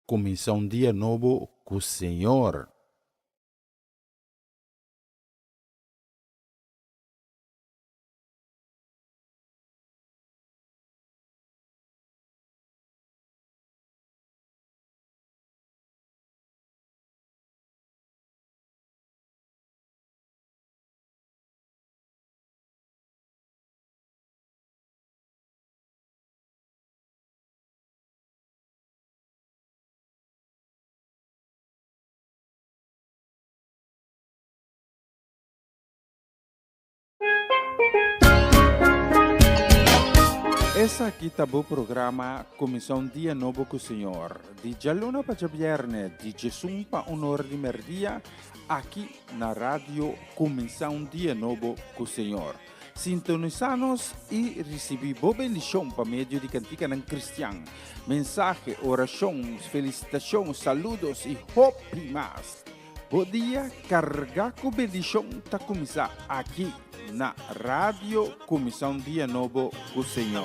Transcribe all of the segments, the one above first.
Começar um dia novo com o Senhor. Essa aqui tá o programa Começar um Dia Novo com o Senhor. De Jaluna para Viernes, de Jesus para honor de merdia, aqui na rádio Começar um Dia Novo com o Senhor. Sintonizanos e recebi boa bendição para meio de cantiga ng Cristian. Mensagem, orações, felicitações, saludos e hope mais. Bom dia, carga com bendição tá começar aqui na rádio Comissão Dia Novo com o Senhor.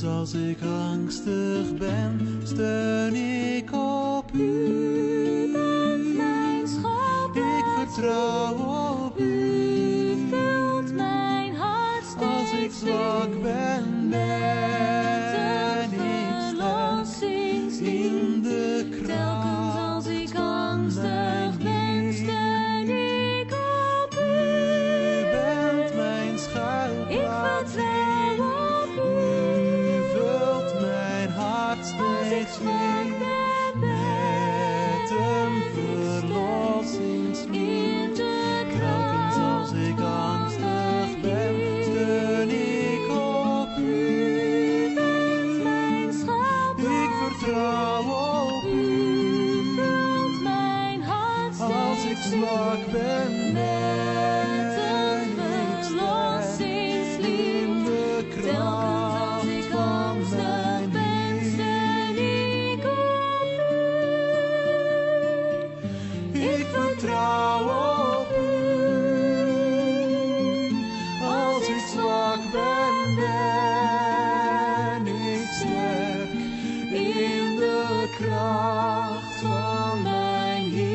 Als ik angstig ben, steun ik op u. U bent mijn schat. Ik vertrouw op u. U vult mijn hart steeds. Als ik zwak ben, ben ik sterk in de kracht. Telkens als ik angstig ben, steun ik op u. U bent mijn schuilplaats. Ik vertrouw op u. Steeds weer met een verlossingslied. Telkens als ik angstig ben, steun ik op u. U bent mijn schat. Ik vertrouw op u. U vult mijn hart steeds. Als ik zwak ben, ben ik verlossingslied. In de kracht van mijn vertrouw op u. Als ik zwak ben, ben ik sterk in de kracht van mijn Heer.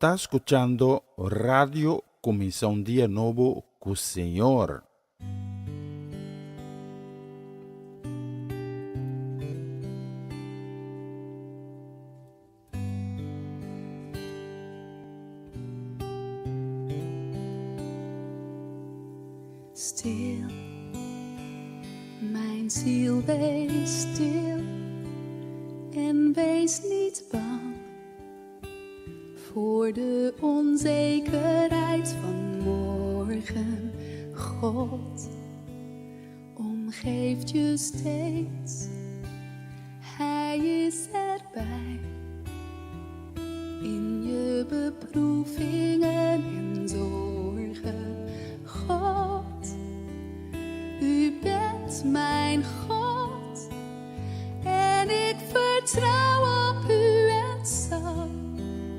Está escuchando Radio Comienza un Día Nuevo con Señor. Stil, mijn ziel, wees stil en wees niet bang voor de onzekerheid van morgen. God omgeeft je steeds, Hij is erbij in je beproevingen en zorgen. God, U bent mijn God en ik vertrouw op U en zal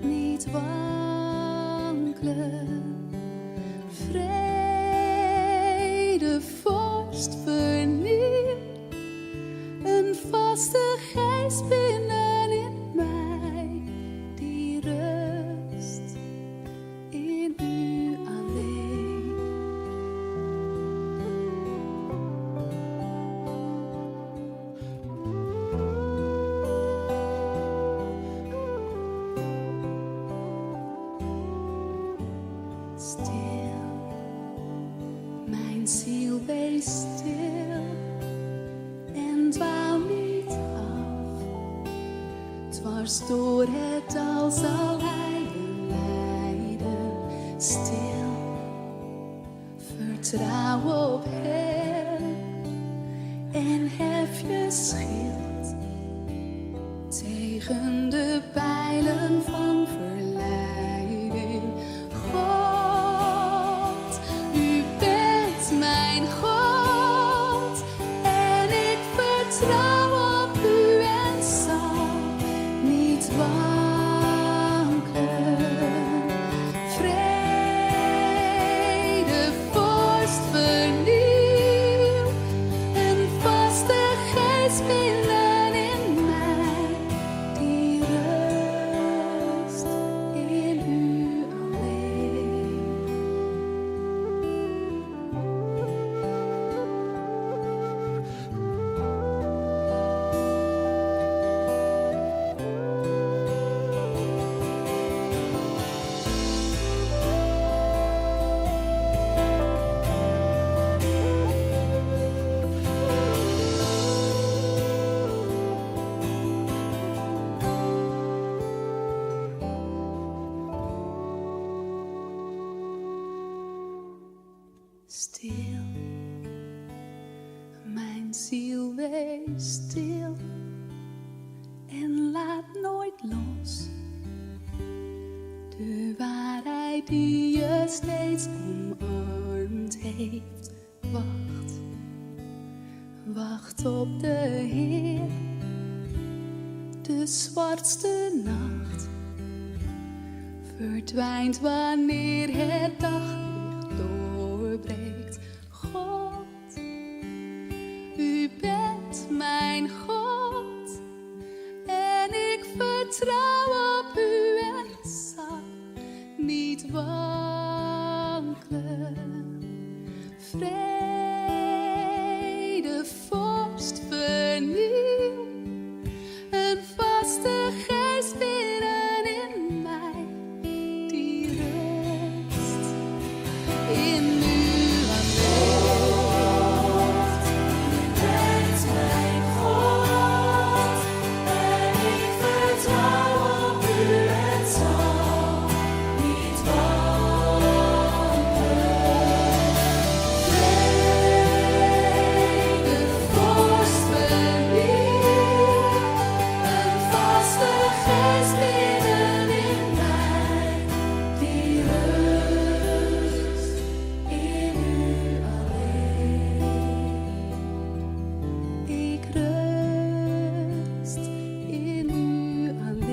niet wankelen. Vrede, vorst, vernieuw, een vaste geest binnenin mij, die rust in U alleen. Stil, mijn ziel, wees stil en dwaal niet af. Dwars door het dal zal Hij je leiden. Stil, vertrouw op Hem en hef je schild tegen de pijlen van verleiding. God, U bent mijn God en ik vertrouw op U en zal niet wankelen. Vrede, vorst, vernieuw, een vaste geest binnenin mij, die rust in U alleen. stil. Mijn ziel wees stil en laat nooit los. De waarheid die je steeds omarmd heeft. Wacht, wacht op de Heer. De zwartste nacht verdwijnt wanneer het daglicht doorbreekt. God, u bent mijn God en ik vertrouw op u en zal niet wankelen. Vrede, vorst, vernieuw, een vaste geest binnenin mij, die rust in u alleen. U bent mijn God en ik vertrouw op u en zal niet wankelen. Vrede, vorst, vernieuw, een vaste geest binnenin mij, die rust in u alleen. Ik rust in u alleen.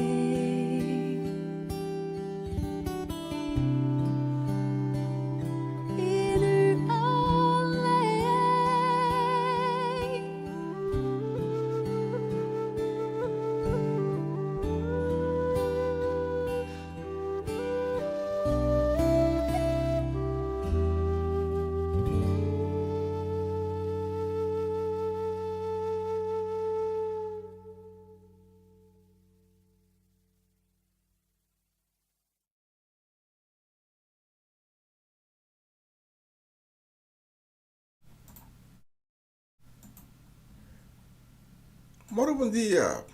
In u Moro bom dia,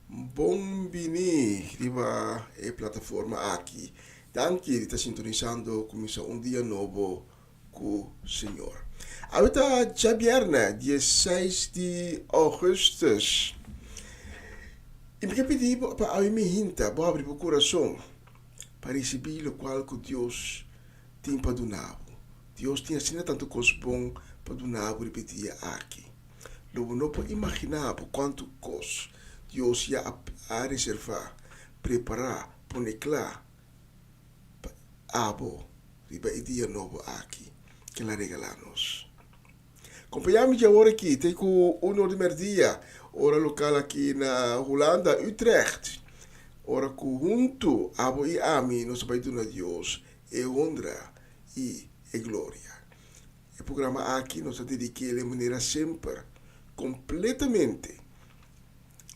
bombini, riba e plataforma aqui. Danke, está sintonizando Comissão Dia Novo com o Senhor. Ahorita já viernes, 16 de agosto. E me pedi para a minha hinta, para abrir o coração, para receber o qual que Deus tem para donar. Deus tem assim tanto coisa bom para donar, repetir aqui. Logo não pode imaginar quanto coisa Deus já a reservar, preparar, pôr claro, abo, riba e dia novo aqui, que ela regala-nos. Acompanhamos já agora aqui, tem com o Uno de Merdia, hora local aqui na Holanda, Utrecht. Ora com junto, abo e ami, nós vai donar Deus, e honra e glória. O programa aqui nós dediquamos de maneira sempre, completamente,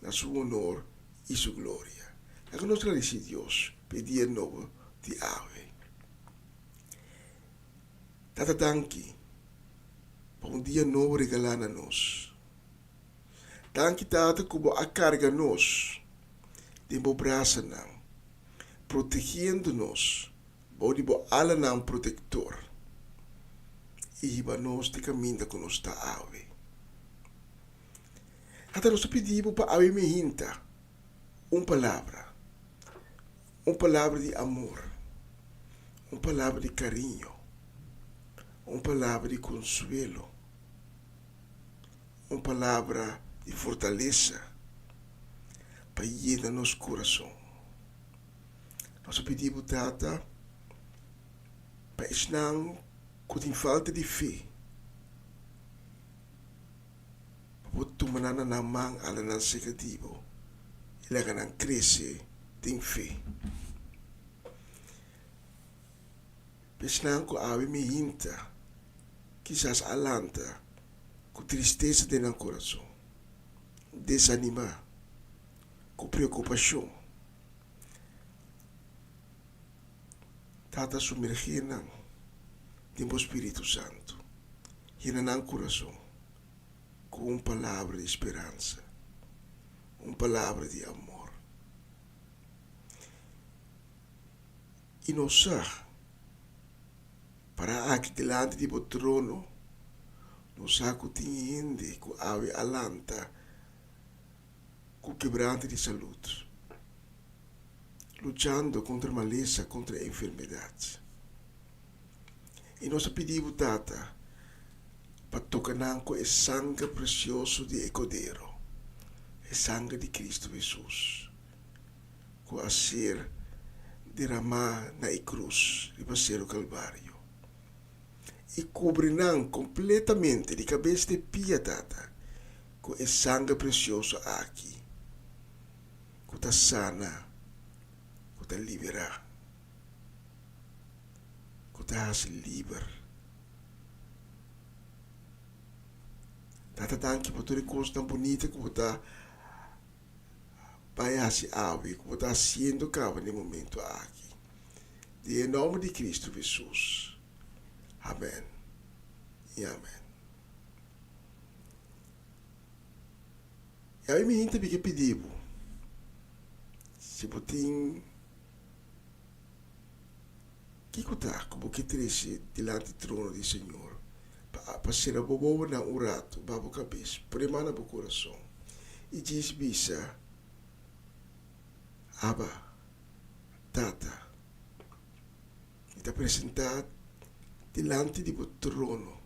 na sua honor e sua glória. É que nós agradecemos a Deus, pedir novo de ave. Tata danke, para dia novo regalar a nós. Danke, Tata, que a carga nós, de bo braça não, protegendo-nos, de bo ala não protetor. E para nós de caminho que nós está ave. Até nós pedimos para a minha hinta uma palavra de amor, uma palavra de carinho, uma palavra de consuelo, uma palavra de fortaleza para llenar nosso coração. Nós pedimos, Tata, para ensinar que tem falta de fé. Tu manana na mang ala nan segativo, ilaga nan cresce tem fé. Pesnan ko awi me hinta, quizás alanta, com tristeza de nan coração, desanimar, com preocupação. Tata sumergir nan, tempo Espírito Santo, hina nan coração. Com uma palavra de esperança, uma palavra de amor. E nós, para aqui delante de bo trono, no saco tinhende com ave alanta, com quebrante de saúde, lutando contra a maleza, contra a enfermidade. E nós pedimos, Tata, para tocar com o sangue precioso de Cordeiro, o sangue de Cristo Jesus, que a ser derramado na cruz, e para ser o Calvário. E cobrirão completamente de cabeça de pia, Tata, com o sangue precioso aqui, que está sana, que está libera, que está se livre. Tata, danke por toda coisa tão bonita que você está se ave, que você está sendo cabo no momento aqui. Em nome de Cristo Jesus. Amém e amém. E aí me hinta que pediu, se botem que está como que trece diante do trono do Senhor, para ser a bobo na urato, babo cabeça, premana bo coração, e diz bisa, Abba, Tata, e está apresentado delante de bo trono,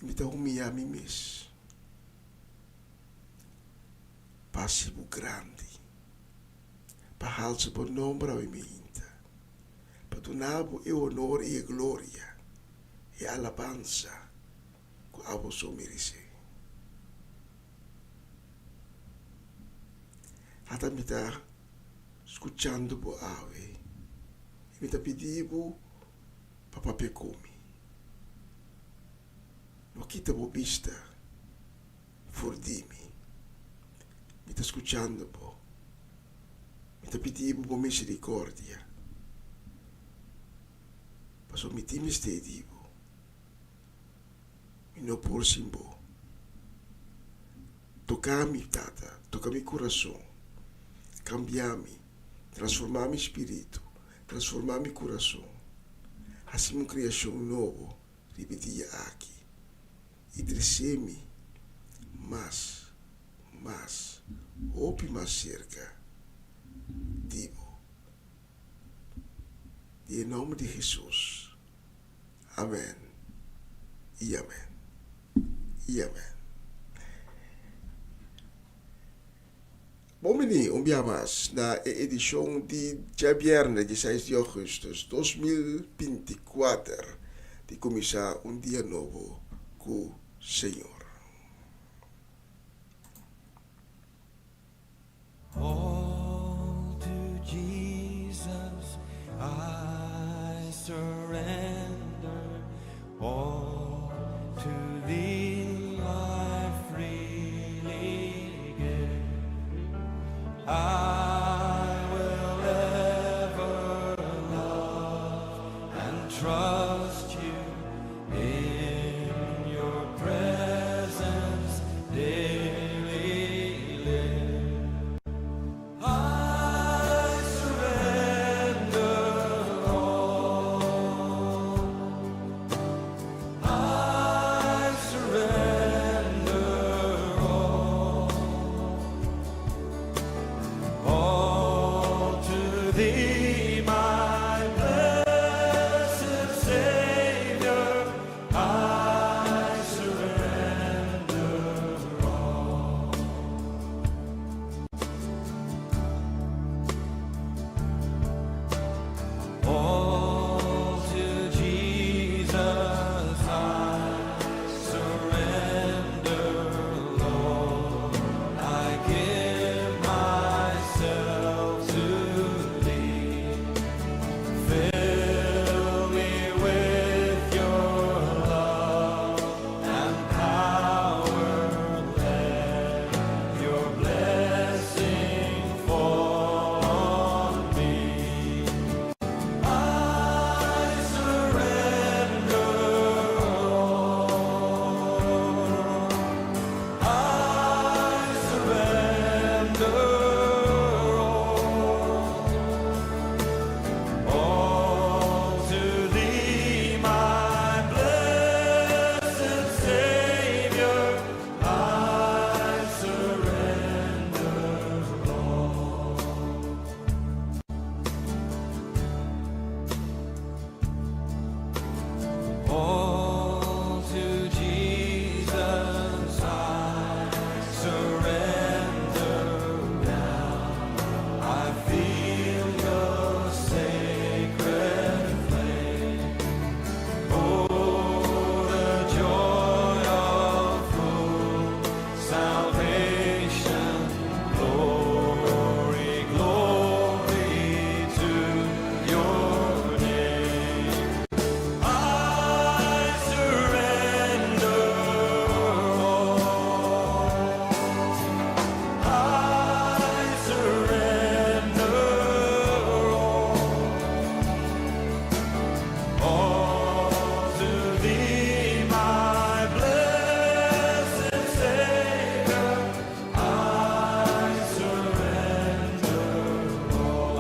e me está humilhar a mim mesmo, passivo grande, para alçar o nome ao minha, para donar o honor e a glória e a alabança que a você merece. Até me está escutando por ave, e me está pedindo para papel come. Não quita a vista, for de mim. Me está escutando por. Me está pedindo por misericórdia. Mas o meu time está divo. E não por simbo. Tocar-me, Tata, tocar-me coração. Cambiar-me, transformar meu espírito, transformar meu coração. Assim uma criação nova, repetir aqui. E crescer-me mais, ou mais cerca. Digo, em nome de Jesus. Amém. E amém. E amém. Bom, menino, dia mais na edição de dia viernes, 16 de agosto de 2024, de começar dia novo com o Senhor. All to Jesus I surrender, all to Thee I freely give. I will ever love and trust You in Your presence daily live. I surrender all. I surrender all to Thee, my blessed Savior. I surrender all. All to Jesus I surrender, Lord. I give myself to Thee.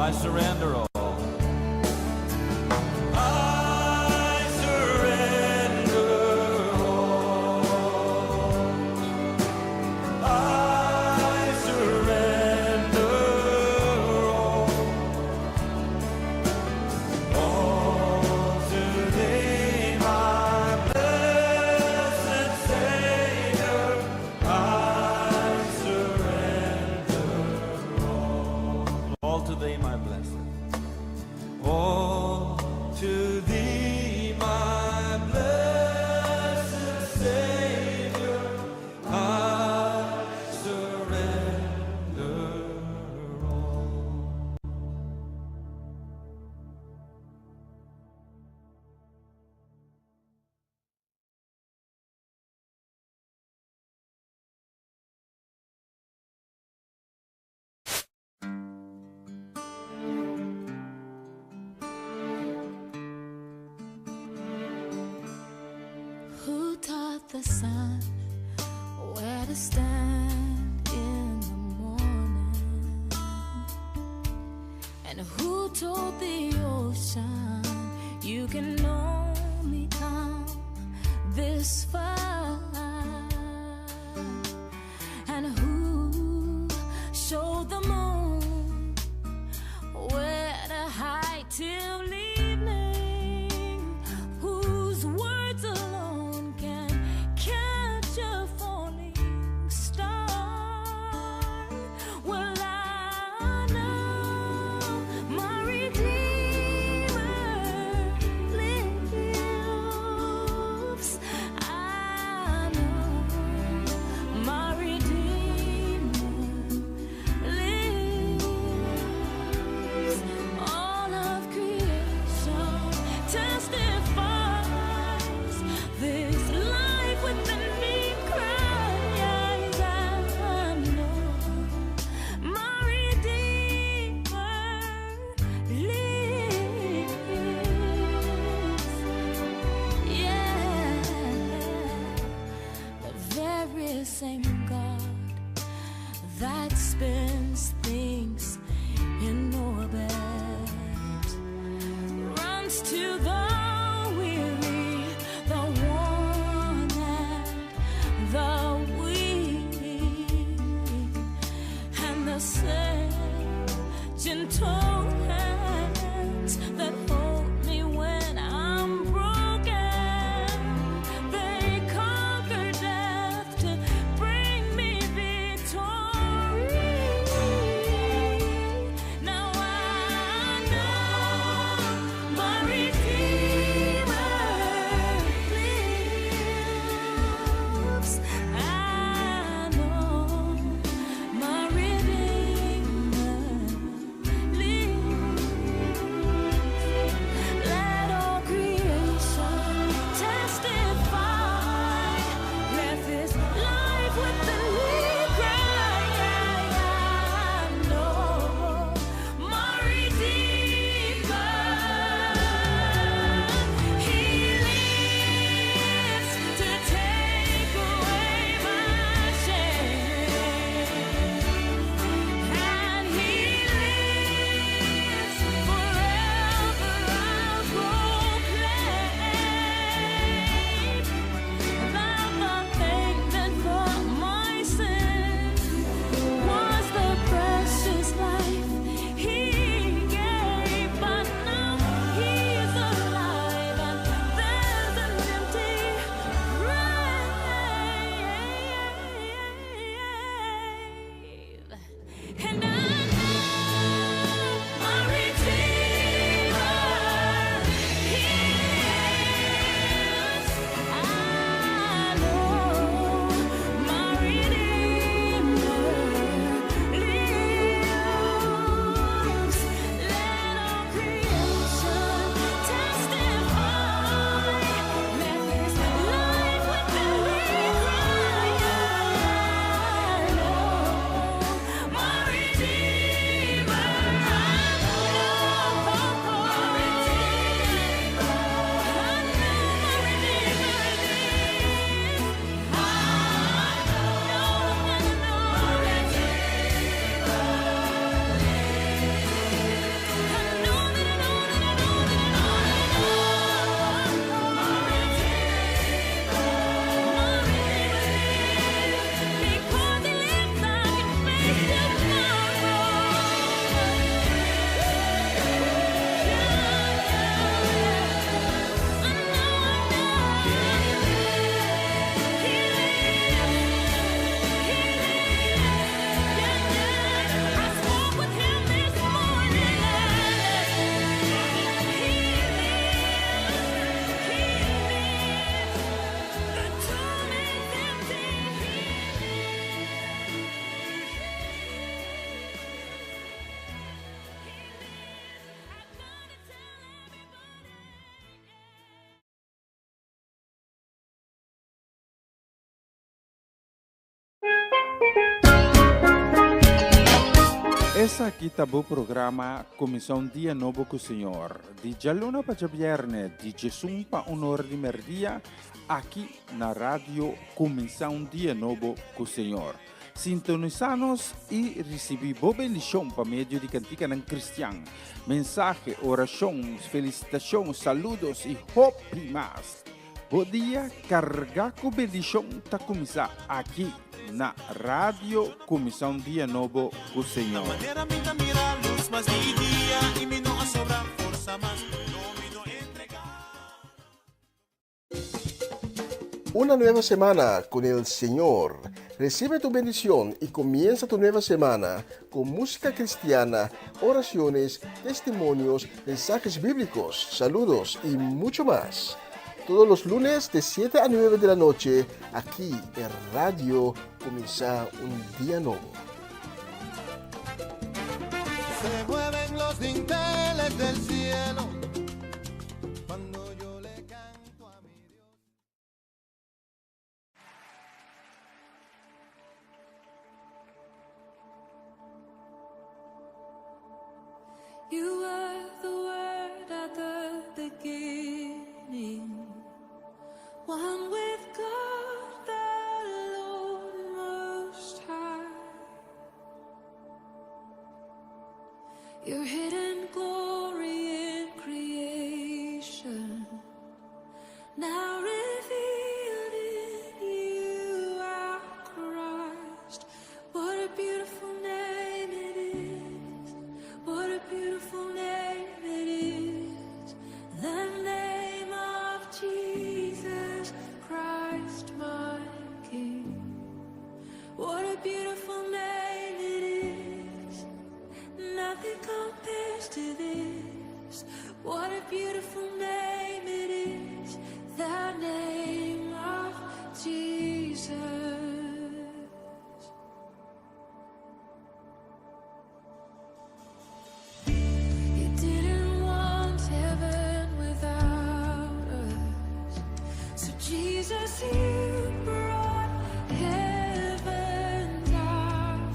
I surrender all. The sun, where to stand in the morning, and who told the ocean you can only come this far, and who showed the moon where to hide till evening, whose words alone can catch a falling star. Well, I know my Redeemer lives. I know my Redeemer lives. All of creation testifies this life within me cries. I know my Redeemer lives. Yeah, the very same God that spins things in orbit runs to the weary, the worn and the weak, and the same gentle hands that hold me when I'm broken. They conquer death to bring me victory. Now I know my Redeemer lives. I know my Redeemer lives. Essa aqui tá o programa Comissão Dia Novo com o Senhor. De Jaluna para Viernes, de Jesus para Honor de Merdia, aqui na rádio Comissão Dia Novo com o Senhor. Sintonizanos e recebi boa bendição para meio de cantiga ng Cristian. Mensagem, oração, felicitações, saludos e hope mais. Bom dia, carga com bendição tá começar aqui na rádio Comissão Dia Novo com o Senhor. Una nueva semana con el Señor. Recibe tu bendición y comienza tu nueva semana con música cristiana, oraciones, testimonios, mensajes bíblicos, saludos y mucho más. Todos los lunes de 7 a 9 de la noche, aquí en Radio Comienza un Día Nuevo. Se mueven los dinteles del cielo cuando yo le canto a mi Dios. You were the word at the beginning, one with God the Lord Most High. Your hidden glory in creation, now revealed in you, our Christ. What a beautiful name it is. What a beautiful name it is. The name of Jesus Christ, my King. What a beautiful name it is. Nothing compares to this. What a beautiful name it is. The name of Jesus. You didn't want heaven without us. So Jesus, you brought heaven down.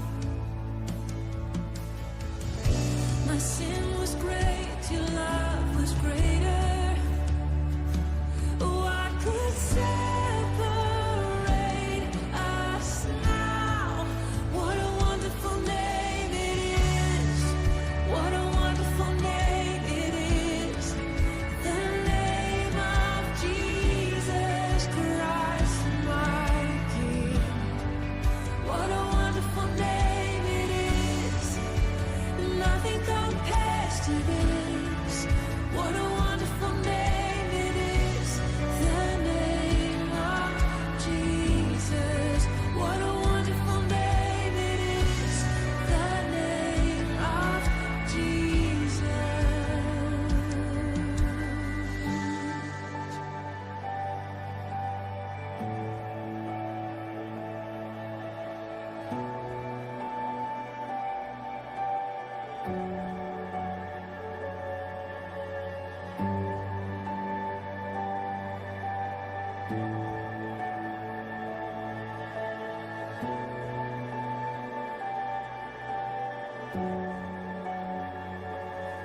My sin was great, your love was greater. What could separate us now? What a wonderful name it is. What a wonderful name it is. The name of Jesus Christ, my King. What a wonderful name it is. Nothing compares to this. What a wonderful name it is. The name of Jesus. What a wonderful name it is. The name of Jesus.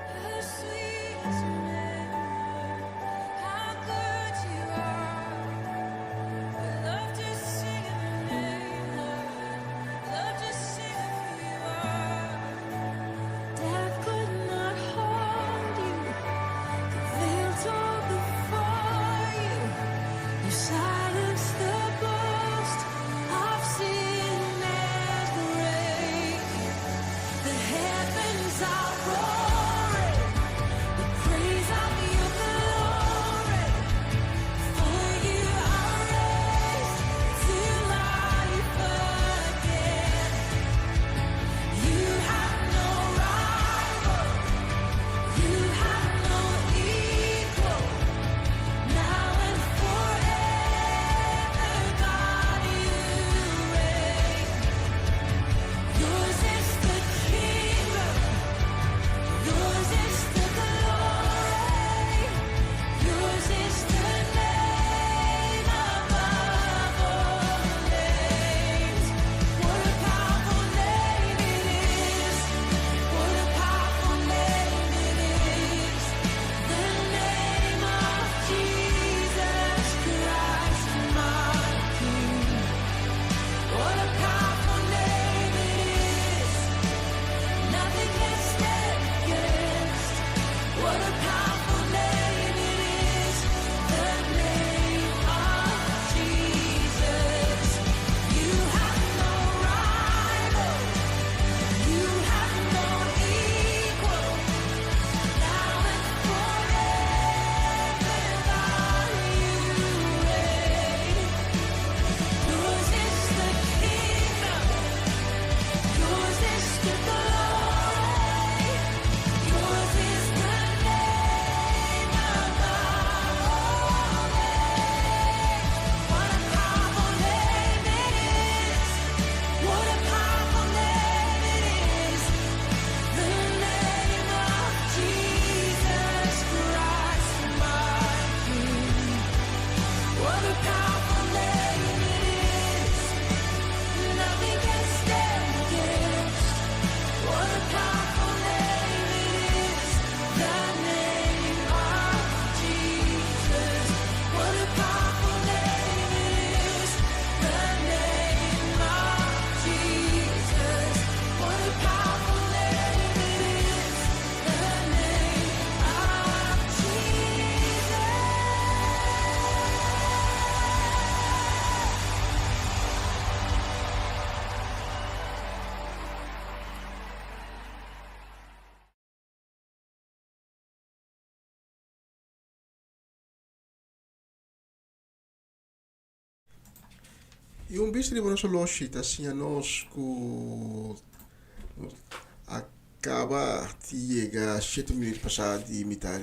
How sweet is your name, how good you are. We love to sing your name, Lord. Love to sing who you are. Death could not hold you, the veil tore before you. You silenced the boast of sin and grave. The E un bis ribono solo shita nos ku acaba de llegar 7 minutos passados de mitad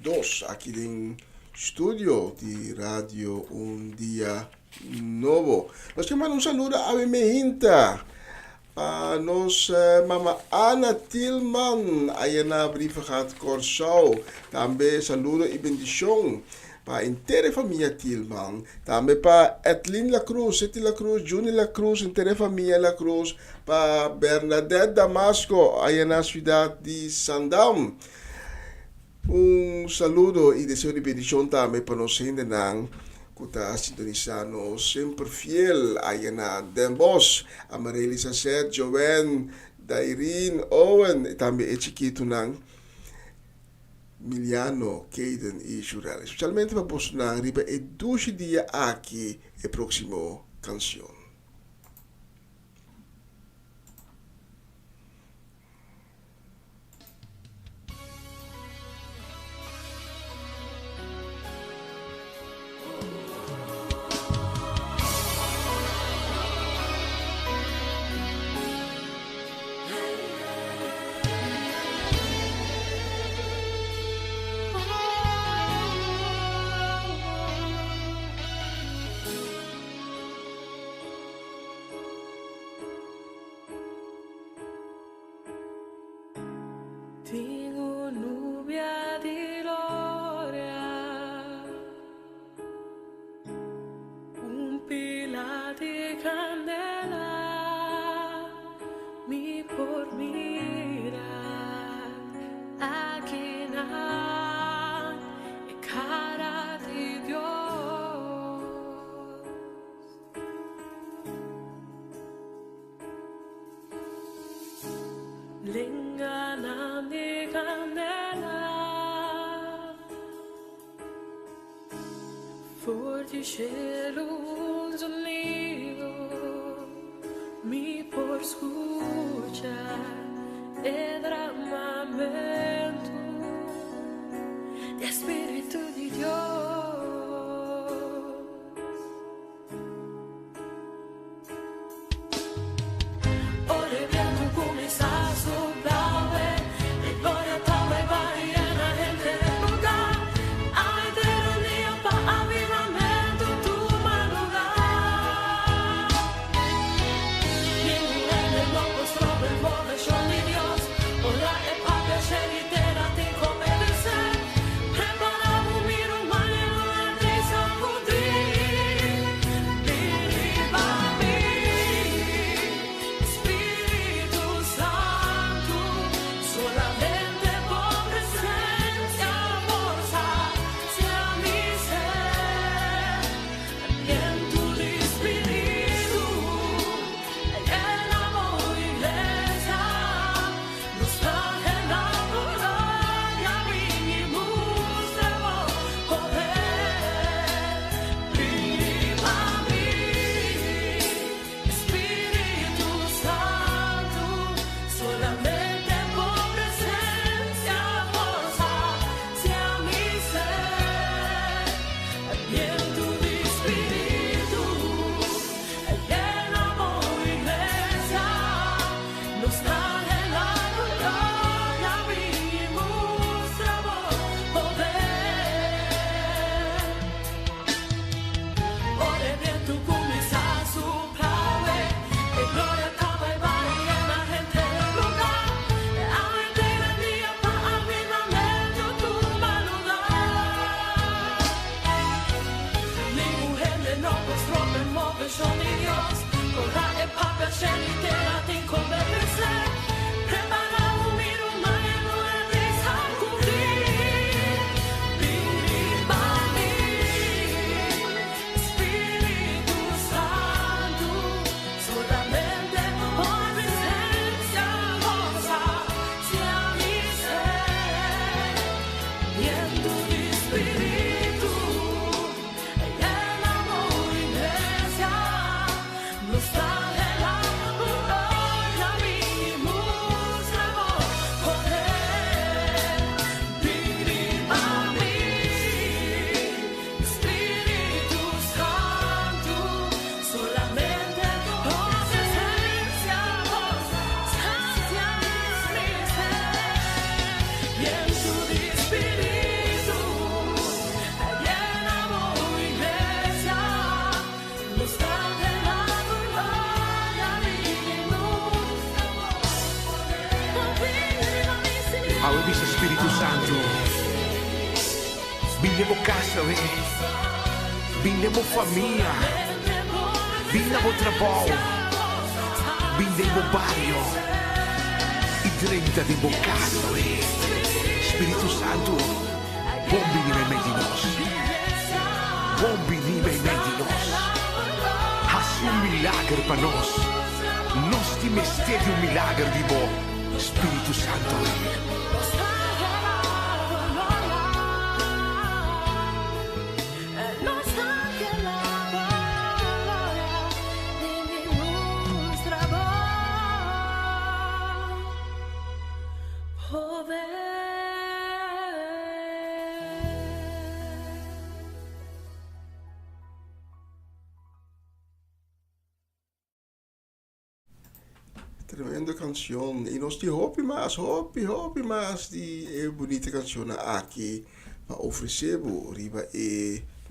dos aqui em estúdio de rádio dia novo. Nós queremos um saludo a minha hinta. A nossa mama Ana Tilman, aí na brief gaat Corsau. Também saludo e bendição para a inteira família Tilman. Também para Etlin La Cruz, Seti La Cruz, Juni La Cruz, inteira família La Cruz. Para Bernadette Damasco, aí na cidade de Sandam. Um saludo e desejo de bendição também para nós ainda que está sintonizando sempre fiel aí na Den Bosch, a Maria Elisabeth, Joanne, Dairine, Owen, e também é chiquito nang Miliano, Caden e Jurel. Especialmente para nós na riba e 12 dias aqui e próximo canção. Tengo nubia di gloria, un pila di candela, mi por mirar aquí na cara de Dios. Lengana de candela, forte cheiro de sonido, mi por escuchar el derramamiento de Espíritu de Dios. Ora il vento comincia a soplare, e gloria tale va llena gente del lugar. Ay, de día para avivamiento tu mano da. Ningún en el loco sobre el poder de Dios. Ora el Padre Awebis Espiritu Santo. Binde mo casa, binde mo família, binde mo trabalho, binde mo barrio, e 30 di bocado, Espírito Santo, bom vinime em meio de nós, bom vinime em meio de nós, haz milagre para nós, nós te mestede milagre de bom, Espírito Santo, Tremenda canción. Y nos dijo, hopi más die bonita canción aqui para oferecemos riba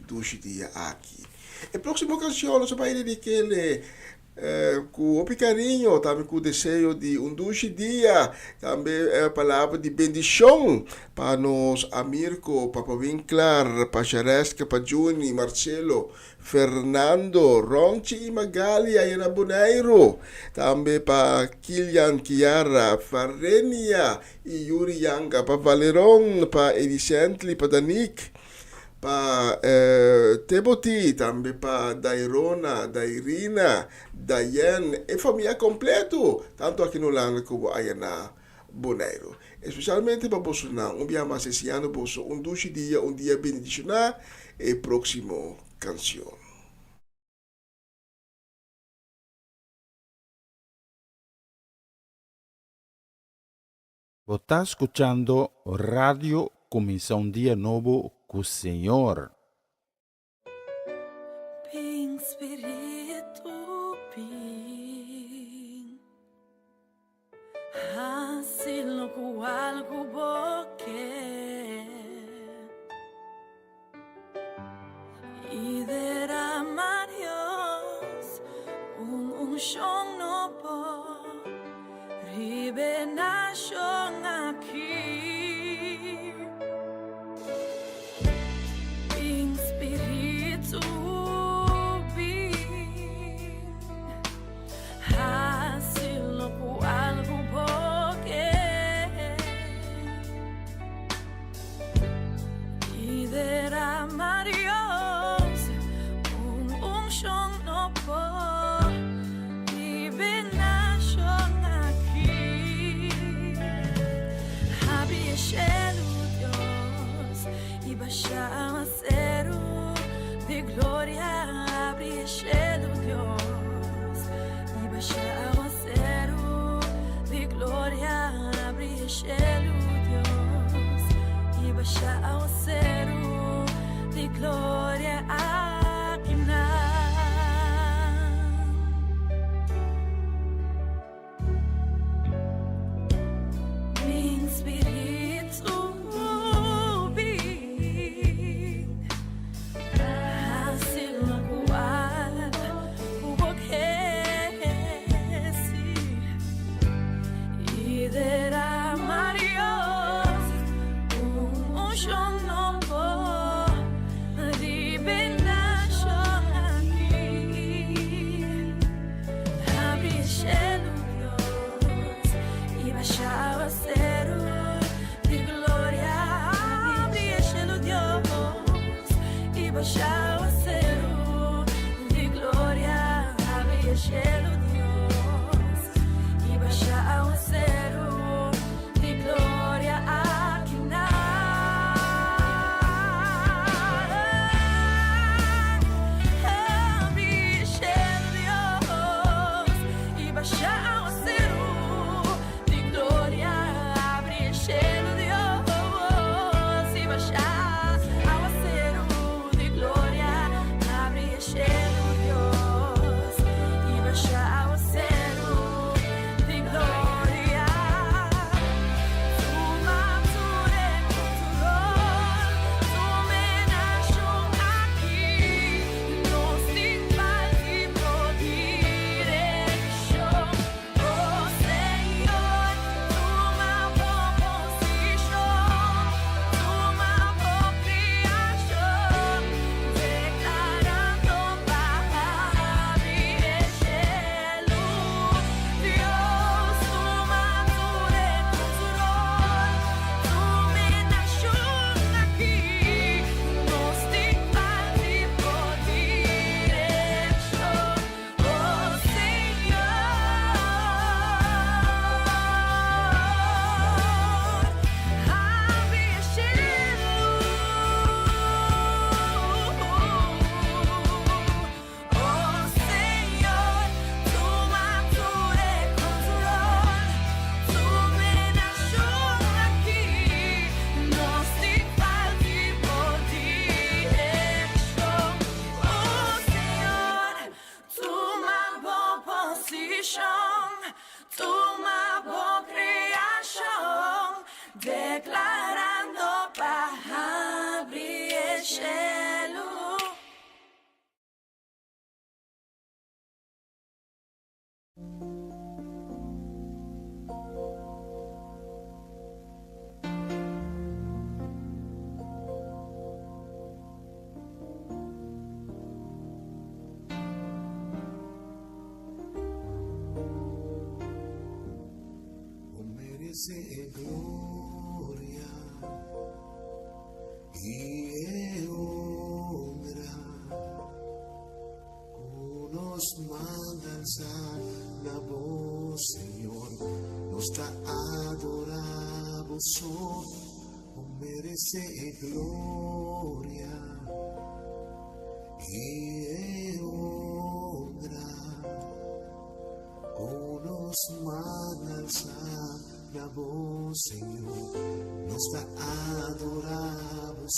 dushi dia aqui. A próxima canção nós vamos dedicar com hopi carinho, também com o desejo de dushi dia, também a palavra de bendição para nós Amirko, Papa Winkler, para Charesca, para Juni, Marcelo, Fernando, Ronchi e Magali, aí na Bonaire, também para Kilian, Kiara, Farenia e Yuri Yanga, para Valeron, para Edicentli, para Danik, para Teboti, também para Dairona, Dairina, Dayen, e família completo, tanto aqui no Lana como aí na Bonaire. Especialmente para você, dia mais esse ano, você dia bendicional e próximo canción. Você está escuchando Radio Comienza un Día Nuevo con el Señor. Ping Spiritu Ping Hasilo ku algo boque Y derramar Dios un shong no po Ribe nation aquí Ping Spiritu Ping Hasilo ku algo boque Y derramar Dios un shong no po Ribe nation aquí Había shelu Dios Y baixar a cero de gloria Había shelu Dios Y baixar a cero de gloria Había shelu Dios Y baixar a cero de gloria aqui na Min Spiritu Ping Hasilo ku boquesi Y derramar Dios un shong no po Ribe nation aquí Abri shelu Dios Y baixar a cero cielo. Merece gloria y honra. Unos mandas a la voz, Señor, nos da adoramos, merece gloria y honra. Unos mandas a la voz, Señor, nos da adoramos,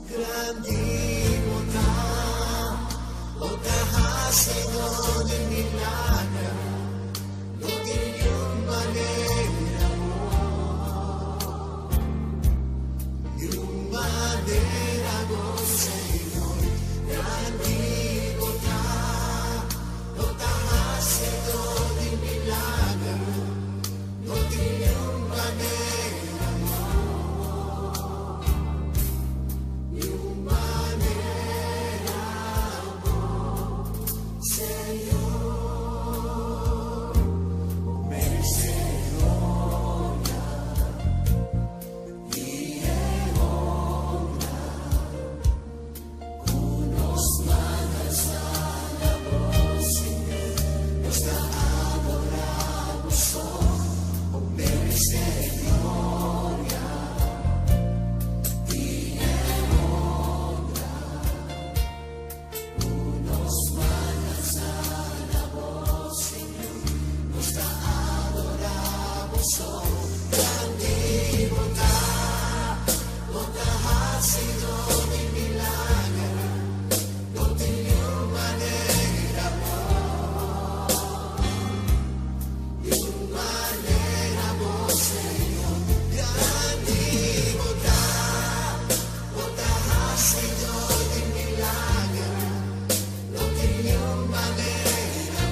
grandiosa, otra Señor de milagro, no tiene manera, Señor, grandiosa, otra Señor de milagro, no tiene manera, Señor, merece gloria y honra. Unos mandas a la voz, Señor, nos da adoramos, merece gloria y honra. Unos mandas a la voz, Señor, nos da adoramos, grande bondad, bondad, Señor, de milagro, no tiene manera, Señor, grande bondad, bondad, Señor, de milagro, no tiene manera,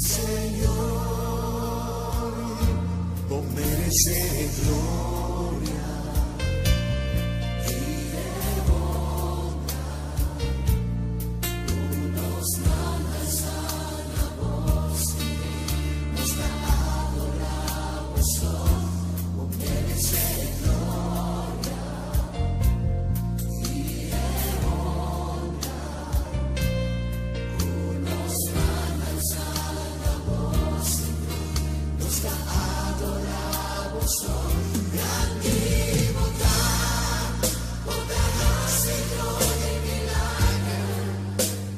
Señor, no merece gloria y honra. Unos mandas a la voz, nos da adoramos, merece gloria y honra. Unos mandas a la voz, nos da adoramos, grande bondad, bondad, Señor, de milagro,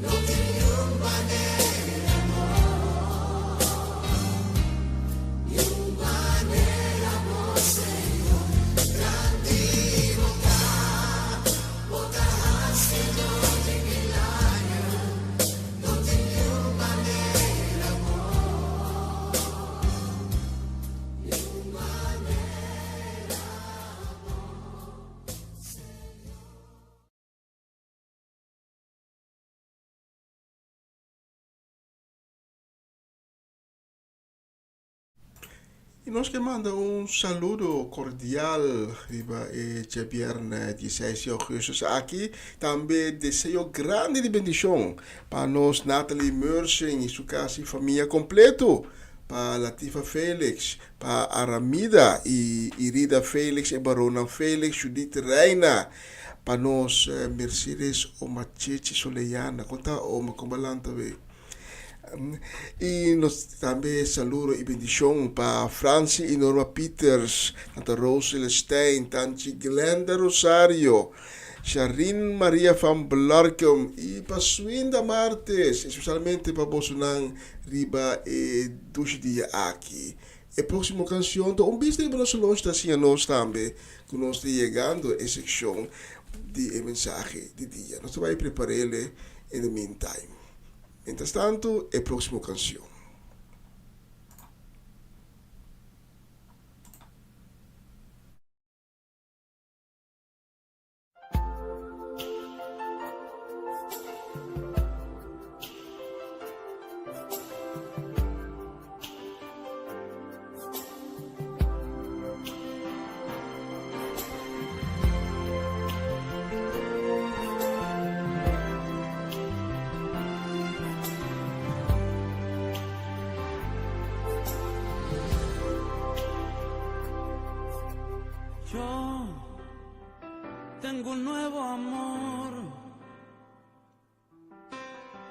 no tiene manera, Señor, grande bondad, bondad, Señor, de milagro, no tiene manera, Y nos que manda un saludo cordial riba este viernes 16 de agosto aquí. También deseo grande de bendición para nos Natalie Mersing y su casa y familia completo. Para Latifa Felix, para Aramida y Irida Felix y Barona Felix, Judith Reina. Para nos Mercedes Omachechi Soleyana. Conta Oma Combalanta ve. Y nos también saludo y bendición para Francie y Norma Peters, Tanta Rosel Stein, Tanchi Glenda Rosario, Sharin Maria van Blarkum y para Swinda Martes, especialmente para Bolsonaro Riba e dos dias aqui. A próxima canção, um bicho de nós longe assim a nós também, que nós estamos chegando a secção de mensagem de dia. Nós vamos preparar ele in the meantime. Mientras tanto, a próxima canción.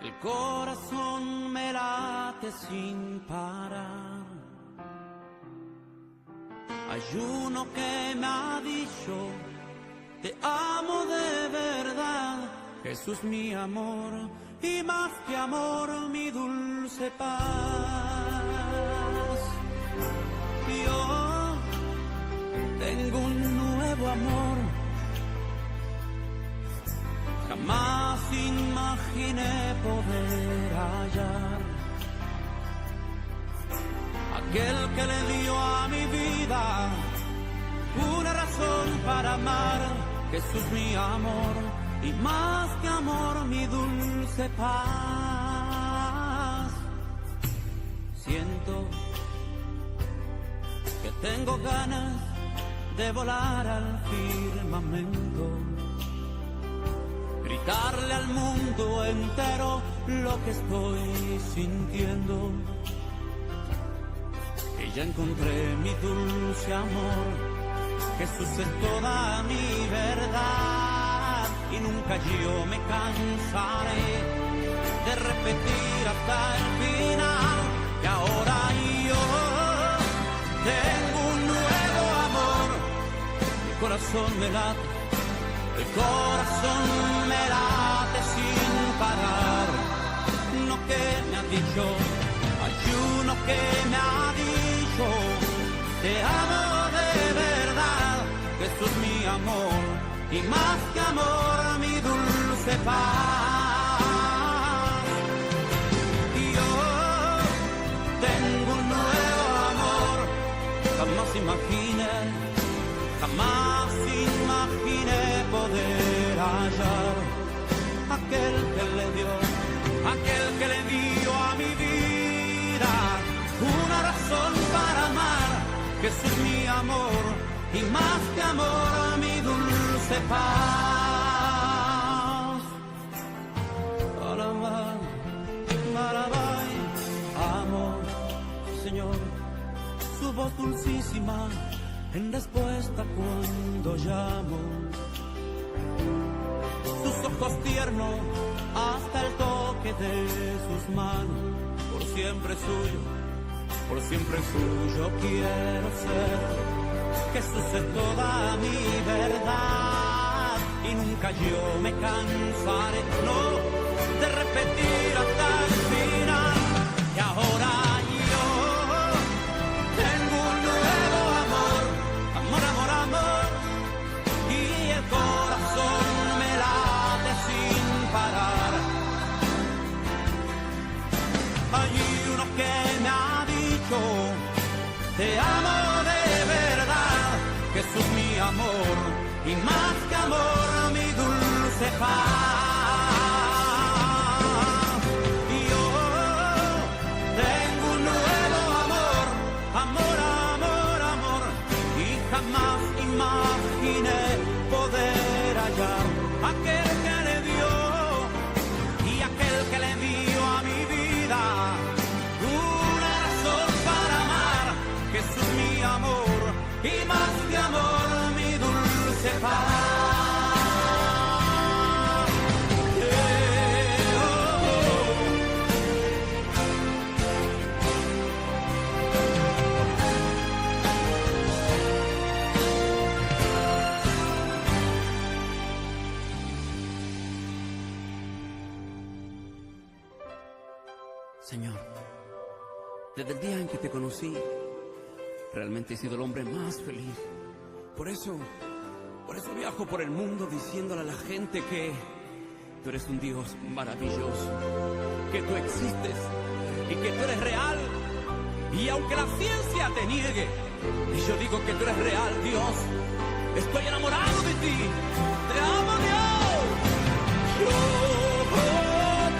El corazón me late sin parar. Hay uno que me ha dicho, te amo de verdad. Jesús mi amor, y más que amor, mi dulce paz. Yo tengo un nuevo amor. Jamás imaginé poder hallar aquel que le dio a mi vida una razón para amar. Jesús mi amor, y más que amor, mi dulce paz. Siento que tengo ganas de volar al firmamento, gritarle al mundo entero lo que estoy sintiendo. Que ya encontré mi dulce amor, Jesús es toda mi verdad, y nunca yo me cansaré de repetir hasta el final que ahora yo tengo un nuevo amor. Mi corazón me late, el corazón me late sin parar. Lo que me ha dicho, hay uno que me ha dicho, te amo de verdad. Jesús mi amor, y más que amor, mi dulce paz. Y yo tengo un nuevo amor, jamás imaginé poder hallar aquel que le dio a mi vida una razón para amar. Jesús mi amor, y más que amor, mi dulce paz. Alabay, alabay, amor, Señor, su voz dulcísima en respuesta cuando llamo, sus ojos tiernos hasta el toque de sus manos. Por siempre suyo quiero ser. Jesús es toda mi verdad, y nunca yo me cansaré, no, de repetir hasta el final que ahora yo tengo un nuevo amor, amor, amor, amor, y el corazón me late sin parar. Hay uno que me ha dicho, te amo de verdad. Jesús mi amor, y más que amor, mi dulce paz. Y yo tengo un nuevo amor, amor, amor, amor, y jamás imaginé poder hallar aquel que le dio, y aquel que le dio a mi vida una razón para amar. Jesús mi amor, y más que amor, mi dulce paz. Señor, desde el día en que te conocí, realmente he sido el hombre más feliz. Por eso viajo por el mundo diciéndole a la gente que tú eres un Dios maravilloso, que tú existes y que tú eres real. Y aunque la ciencia te niegue, y yo digo que tú eres real, Dios, estoy enamorado de ti. Te amo, Dios. Yo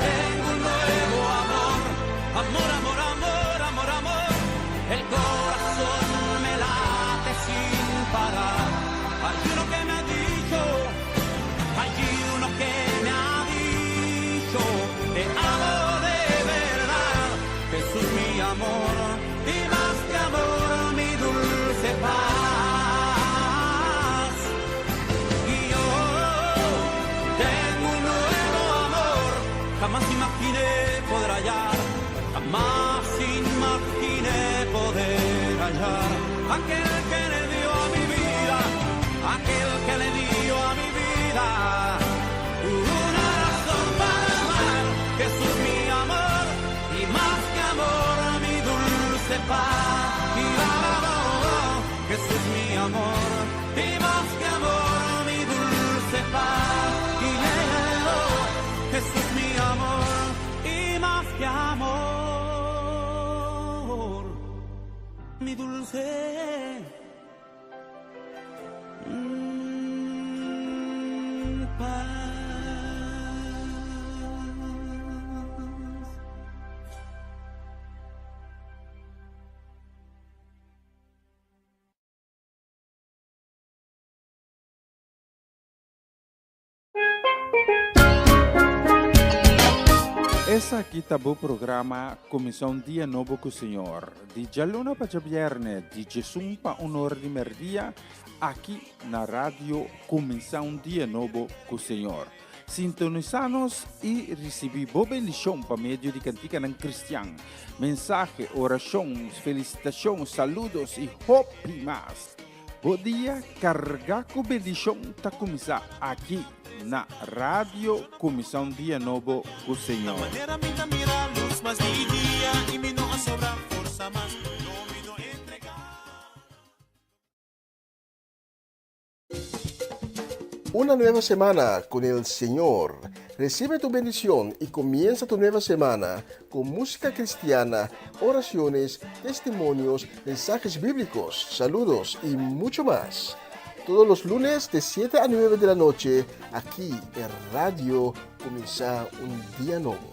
tengo un nuevo amor, amor, amor, amor, amor, amor. El corazón me late sin parar. Hay uno que me ha dicho, hay uno que me ha dicho, te amo de verdad. Jesús mi amor, y más que amor, mi dulce paz. Y yo poder hallar, jamás imaginé poder hallar aquel que le dio a mi vida, aquel que le dio a mi vida una razón para amar. Jesús mi amor y más que amor mi dulce paz. Y Jesús mi amor y más que amor mi dulce paz. Y Jesús mi amor y más que amor mi dulce paz. Essa aqui tá o programa Comissão Dia Novo com o Senhor. De Jaluna para Viernes, de Jesus para Honor de Merdia, aqui na rádio Comissão Dia Novo com o Senhor. Sintonizanos e recebi boa bendição para meio de cantiga não cristã. Mensagem, orações, felicitações, saludos e hope mais. Bom dia, carregar com bendição tá começar aqui na rádio Comissão Dia Novo com o Senhor. Manera minta mira luz más día y mi no sobra fuerza más no me no entregar. Una nueva semana con el Señor. Recibe tu bendición y comienza tu nueva semana con música cristiana, oraciones, testimonios, mensajes bíblicos, saludos y mucho más. Todos los lunes de 7 a 9 de la noche, aquí en Radio Comienza un Día Nuevo.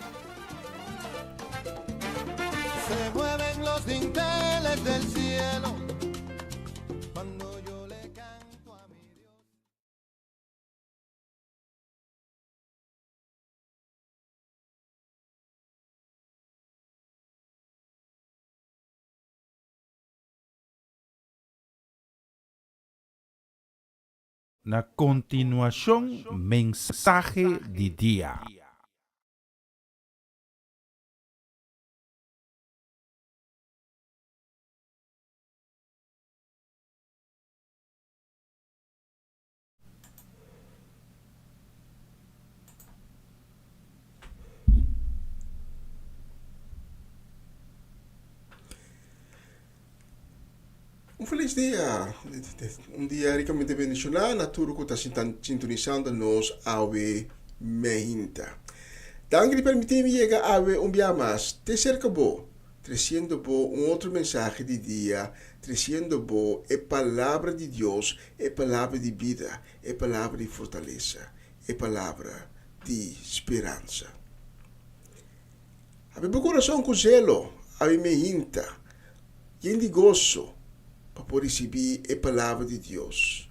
Se mueven los dinteles del cielo cuando yo le canto a mi Dios. Na continuação, mensagem de dia. Um feliz dia, um dia ricamente bendicionado, na tudo que está sintonizando-nos ao Mehinta. Danke de permitir-me chegar ao dia mais, terceiro cabo, trazendo outro mensagem de dia, trazendo a palavra de Deus, a palavra de vida, a palavra de fortaleza, a palavra de esperança. Abre o coração com zelo, ao Mehinta, e de gozo, para poder receber a palavra de Deus.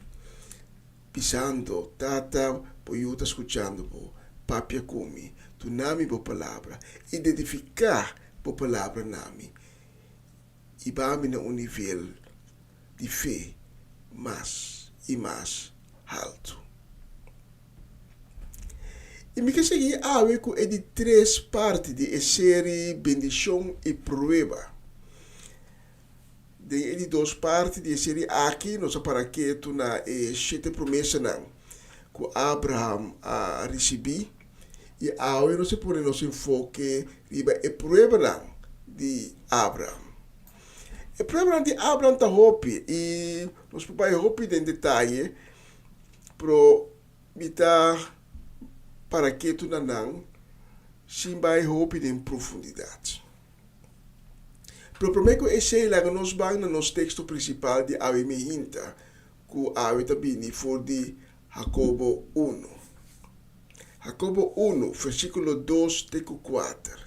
Pisando, tata, poiuta escutando, papia come, tu nami a palavra, identificar a palavra nami. E vamos a nível de fé mais e mais alto. E me quer seguir a é de 3 partes de série bendição e prova. De 2 partes de série aqui, nós para que tu na 7 promessas que Abraham a receber e agora nós põe nosso enfoque riba a prova de Abraham. A prova de Abraham está hope e nós podemos hope em detalhe pro bitar para que tu não sim vai hope em profundidade. Pero primeiro esse lá que nós vamos no nosso texto principal de Awe Mehinta, que Awe também for de Jacobo 1. Jacobo 1, versículo 2 até 4.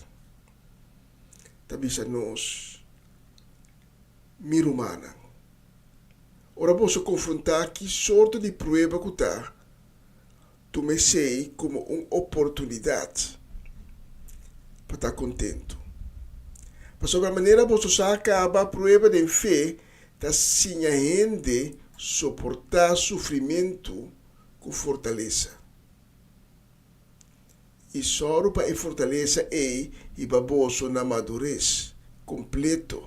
Tabisa nos mirumana. Ora posso confrontar que sorte de prova que está. Tu me sei como uma oportunidade para estar contento. Mas sobre a maneira que você acaba a prova de fé, está sim ainda suportar sofrimento com fortaleza. E sorpa e fortaleza ei e baboso na madurez completo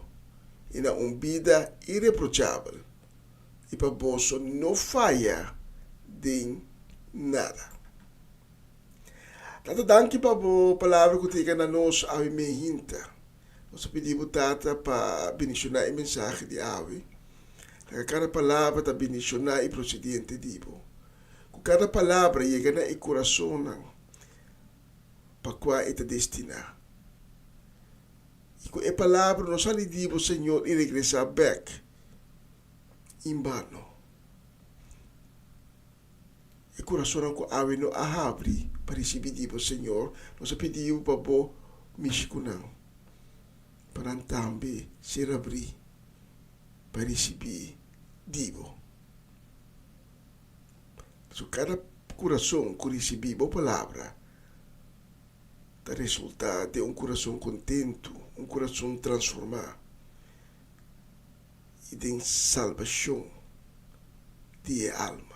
e na vida irreprochável. E baboso não falha de nada. Tata danke para a palavra que tem na nós a me hinta. Nós pedimos tata para bendicionar a mensagem de ave. Cada palavra está bendicionar e procedente dibo. Cada palavra chega na coração para qual está destinada. E com a palavra nós ali dibo Senhor e regressar back em vano. E coração com ave no abre para receber dibo Senhor. Nós pedimos para o Michikunang para também ser abrir para receber dibo. So, cada coração que recebe a palavra dá resultado de coração contento, coração transformado e de salvação de alma.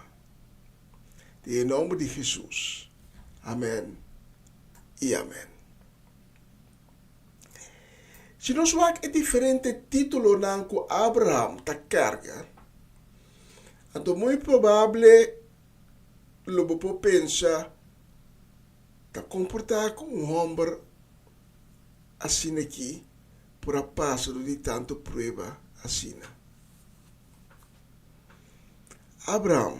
Em nome de Jesus. Amém e amém. Se nós vamos a diferente título que Abraham está carga, então muito provável lo può pensar está comportar como homem assim aqui por a passo de tanto prova assim. Abraham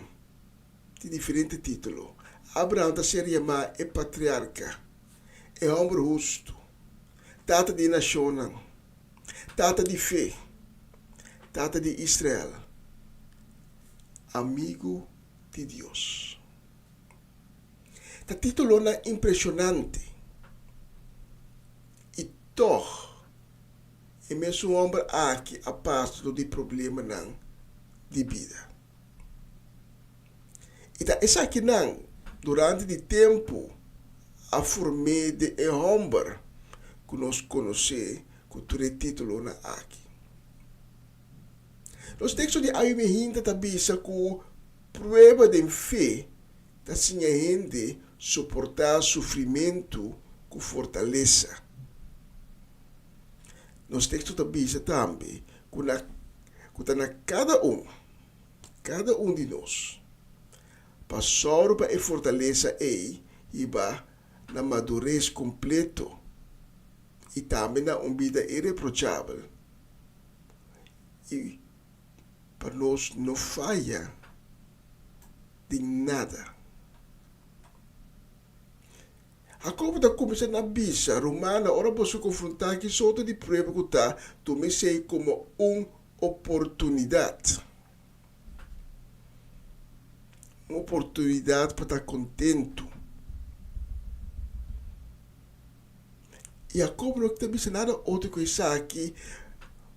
tem diferente título. Abraham está ser chamado é patriarca, é homem justo, tata de nação, tata de fé, tata de Israel, amigo de Deus. Tá título na impressionante. E toch, é mesmo um homem aqui a passo de problema não de vida. E tá essa aqui não durante o tempo a formar de homem que nós conhecemos com todo o título na aqui. Nós textos de aí me hinta tabisa com prova de fé da sinha gente suportar sofrimento com fortaleza. Nos textos também também que na cada um de nós passou para a fortaleza e va na madurez completo e também na vida irreprochável e para nós não falha de nada. A copa da começa na bisa romana, ora posso confrontar que solta de prova que está, tu me sei como oportunidade. Uma oportunidade para estar contento. E a copa não tem bisa nada outra coisa aqui,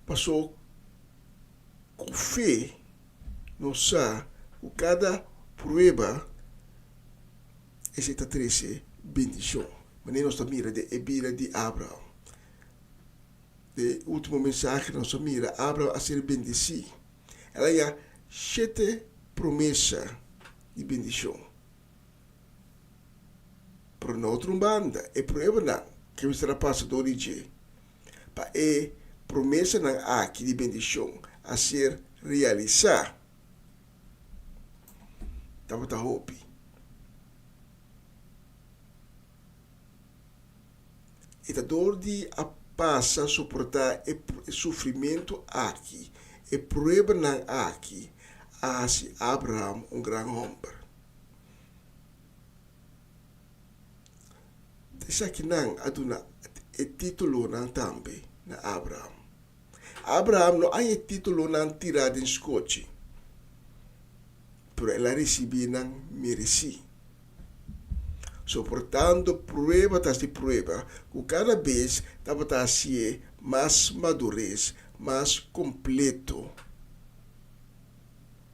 passou com fé, não sabe, o cada prova, esse está triste. Bendição. Mas nós mira de Ebira de Abraham. De último mensagem nós mira Abraham a ser bendecido. Ela é 7 promessas de bendição. Para outra banda, é prova não que você será passado de origem. Para é promessa não aqui de bendição a ser realizada. Estava a hope. E a dor de a passa a suportar o sofrimento aqui, e prova não aqui, assim Abraham um grande homem. Isso aqui não aduna o título não também na Abraham. Abraham não há o título não tirado em escote, pero ela recebeu não mereci. Suportando prueba tras de prueba, que cada vez estava a ser mais madurez, mais completo,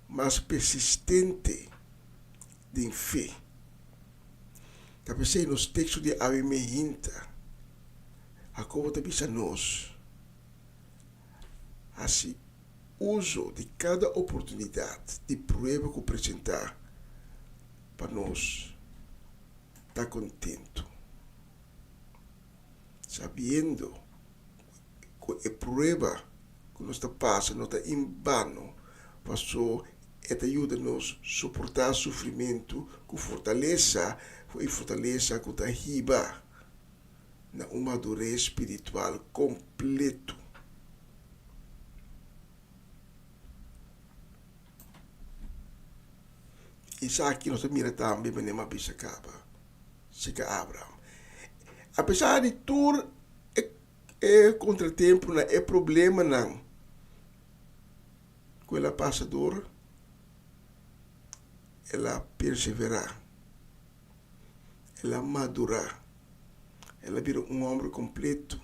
mais persistente de fé. Talvez nos textos de Avimehinta, a como te bisa nós, assim, uso de cada oportunidade de prueba que apresentar para nós. Está contento. sabiendo que prueba que nos pasa, nos está en vano, pasó, esta ayuda nos soportar sofrimento com fortaleza, e fortaleza que está riba na uma madurez espiritual completo. Isso aqui nós mira também venemos a Bisacaba, Sica Abraham. Apesar de tudo é contratempo, não é problema não. Com ela passador, ela perseverar, ela madurar, ela vira homem completo,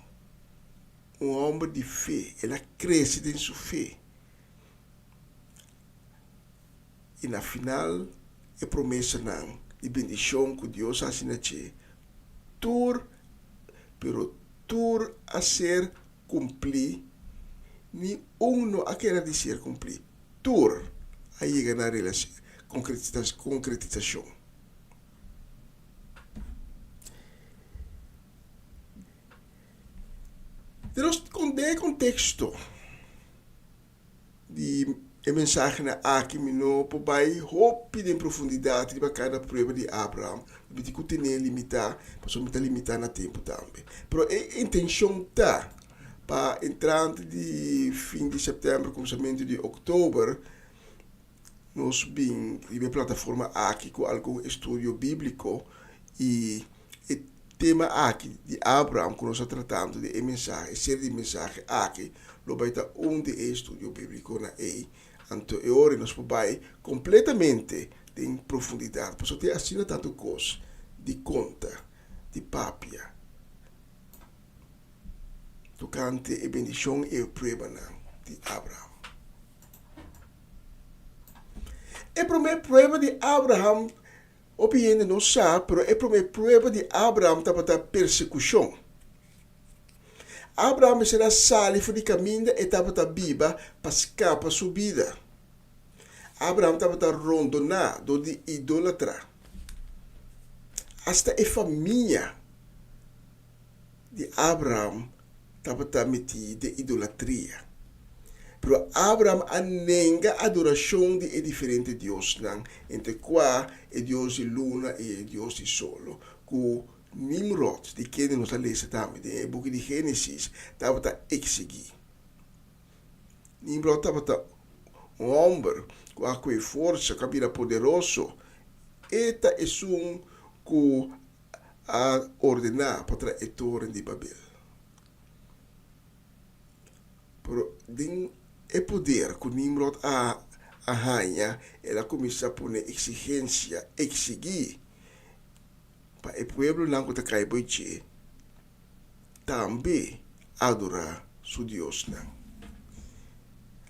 homem de fé, ela cresce em sua fé. E na final, é promessa não, de bendição que Deus assina che, pero tur a ser cumprir, ni uno a querer dizer cumprir. Tur a llegar na concretização. Deus com o contexto de mensagem aqui no pobai hope em profundidade de cada prova de Abraham, de que tem limitar, para me limitar no tempo também. Pero a intenção tá para entrante de fim de setembro, começamento de outubro, nós bem de plataforma aqui com algum estudo bíblico e o tema aqui de Abraham que nós estamos tratando de mensagem, série de mensagem aqui, lo vai estar de estudo bíblico na Então, ora nós podemos completamente em profundidade, porque tem assim tanto coisa de conta, de papia, tocante a bendição e a prova de Abraham. A primeira prova de Abraham, obviamente não sabe, mas a primeira prova de Abraham estava da persecução. Abraham será salido de caminho e estava da Bíblia para escapar sua vida. Abraham estava da rondonado de idólatra. Hasta a família de Abraham estava da metida de idolatria. Pero Abraham anega a adoração de diferente Deus, entre qual é Deus de luna e Deus de solo. Com Nimrod, de quem nós lemos também, no book de Gênesis, estava a exigir. Nimrod estava homem com a força, que era poderoso. Eta é um que a ordenar para a torre de Babel. Pero é poder que Nimrod a rainha, ela começa a pôr exigência, exigir para o povo não que cai boiche, também adorar seu Deus não.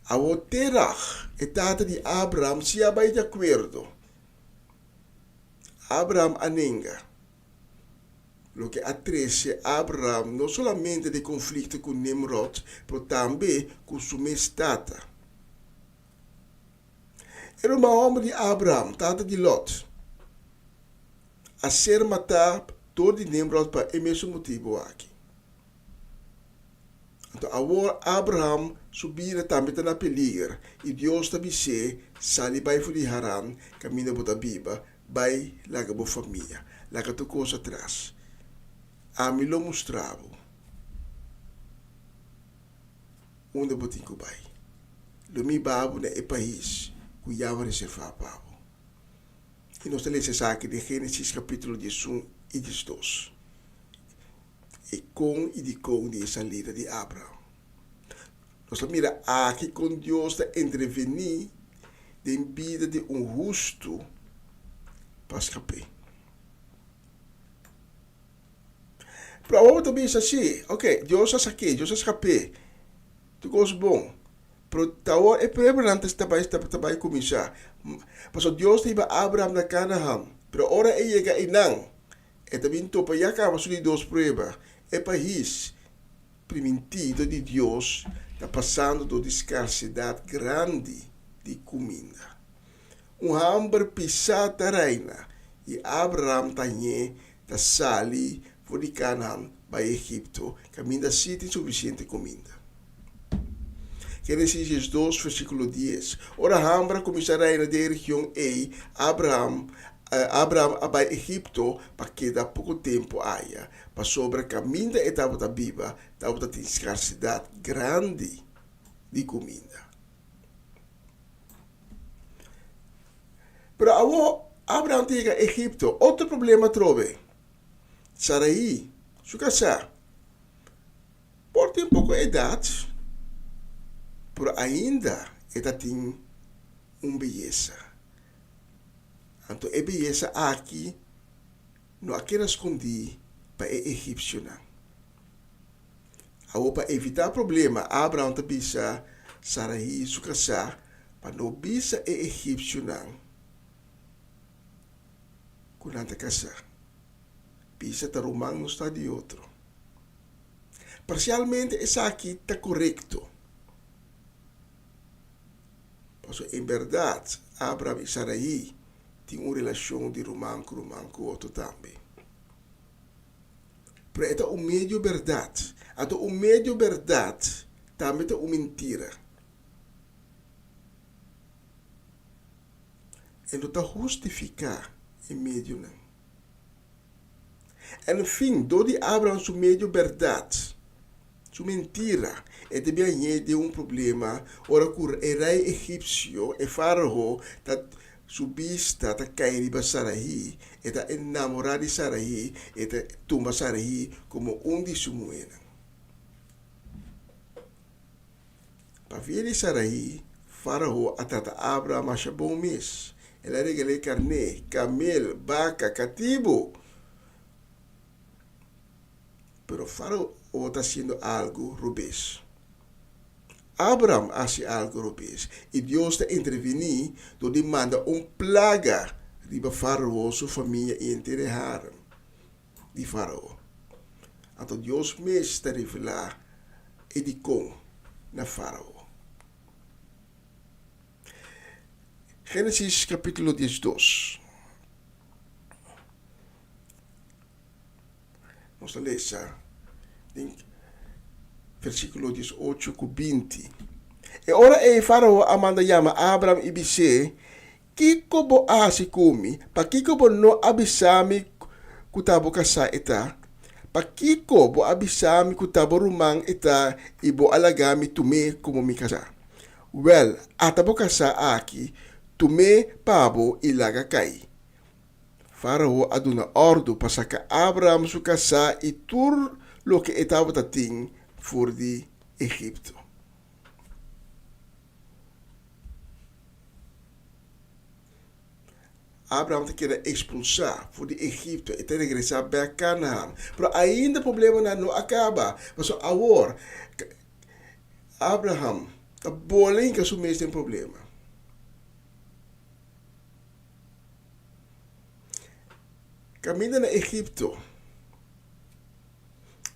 A outra etapa de Abraham se abai de acordo. Abraham anenga. Lo que atrece Abraham não somente de conflito com Nimrod, mas também com sua mestata. Era uma homem de Abraham, tata de Lot, a ser matado todo de Nimrod para o mesmo motivo aqui. Então, agora Abraham subira também na peligro e Deus também se sali vai for de Haran, caminho para a Bíblia, vai lá com a família, lá com a coisa atrás. A mim lo mostrava onde eu tinha que vai. Lo mi babo é o país que já vai reservar para. E nós temos essa aqui de Gênesis capítulo 11 e 12. E com e de salida de Abraão. Nós mira aqui com Deus de intervenir em vida de justo para escapar. Para o outro também é assim, ok, Deus já saquei, Deus já escapei. Tu gosta bom. Pero tawar é problema antes também começar. Mas Deus teve Abraão na Canaã. Pero ora é chega e não. É também topa já acaba sobre duas provas. É país primitivo de Deus está passando por escassidade grande de comida. Hambre pisada reina e Abraão está sali for de Canaã para Egipto, que ainda se tem suficiente comida. Gênesis 2, versículo 10. Ora, Hambra começará na região E, Abraham vai Egipto para que da pouco tempo haja, para sobre caminho da etapa da Bíblia, estava tem escassidade grande de comida. Pero Abraham chega Egipto, outro problema trove. Sarai, sua casa, por tem pouco idade, por ainda ela tem beleza. Então, a beleza aqui não aqui escondi para o egípcio. Para evitar problema, Abraham bisa Sarai sua casa para não bisa o egípcio quando casa. Bisa ta romang no está de outro. Parcialmente essa aqui está correto. Mas em verdade, Abraham e Sarai têm uma relação de romang com outro também. Mas é o meio verdade. Então, o meio verdade também é uma mentira. E não está justificar em meio não. E no fim, do de Abraham su meio verdade, su mentira, e também de um problema, ora que o rei egípcio e faraó, su vista ta cair para Sarai, e ta enamorar de Sarai, e ta tumba Sarai como de su muera. Para ver Sarai, faraó atata Abraham a bom mês. Ela regalou carne, camelo, vaca, cativo. Pero Faraó está haciendo algo rubés. Abraham hace algo rubés. Y Dios te interviene, donde manda plaga riba Faraó, su familia y enterraron de Faraó. Entonces Dios me está revelando edicón na Faraó. Génesis capítulo 12. Vamos a leer versículo 18 com 20. E ora Faraó amanda llama Abraham e disse: Kiko bo asi kumi, pa kiko bo no abisami kutabo kasa eta, pa kiko bo abisami kutabo rumang eta, ibo alagami tume como mi kasa. Well, atabo kasa aki, tume pabo ilaga kai. Faraó aduna ordo para sacar Abraham su casa e tur lo que estava tating for de Egipto. Abraham te queria expulsar for de Egipto e te regressar para Canaã. Mas ainda o problema não acaba. Mas agora, Abraham está bolinho que o mesmo problema. Caminho na Egipto.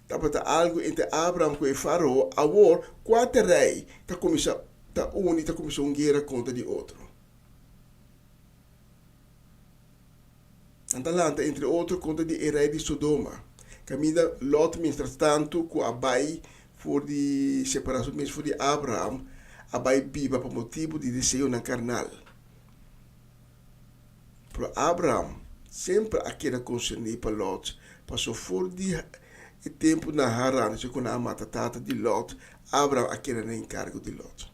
Estava algo entre Abraham e Faraó. Agora, quatro reis começou uma guerra contra o outro. Antalanta, entre outros, contra o rei de Sodoma. Caminho Lot, mientras tanto, com Abai, for de separação, mesmo for de Abraham, Abai viva por motivo de desejo na carnal. Para Abraham, sempre aquela concernir para Lot, passou fora de tempo na Haran, se quando a matata de Lot, Abraham aquela na encargo de Lot.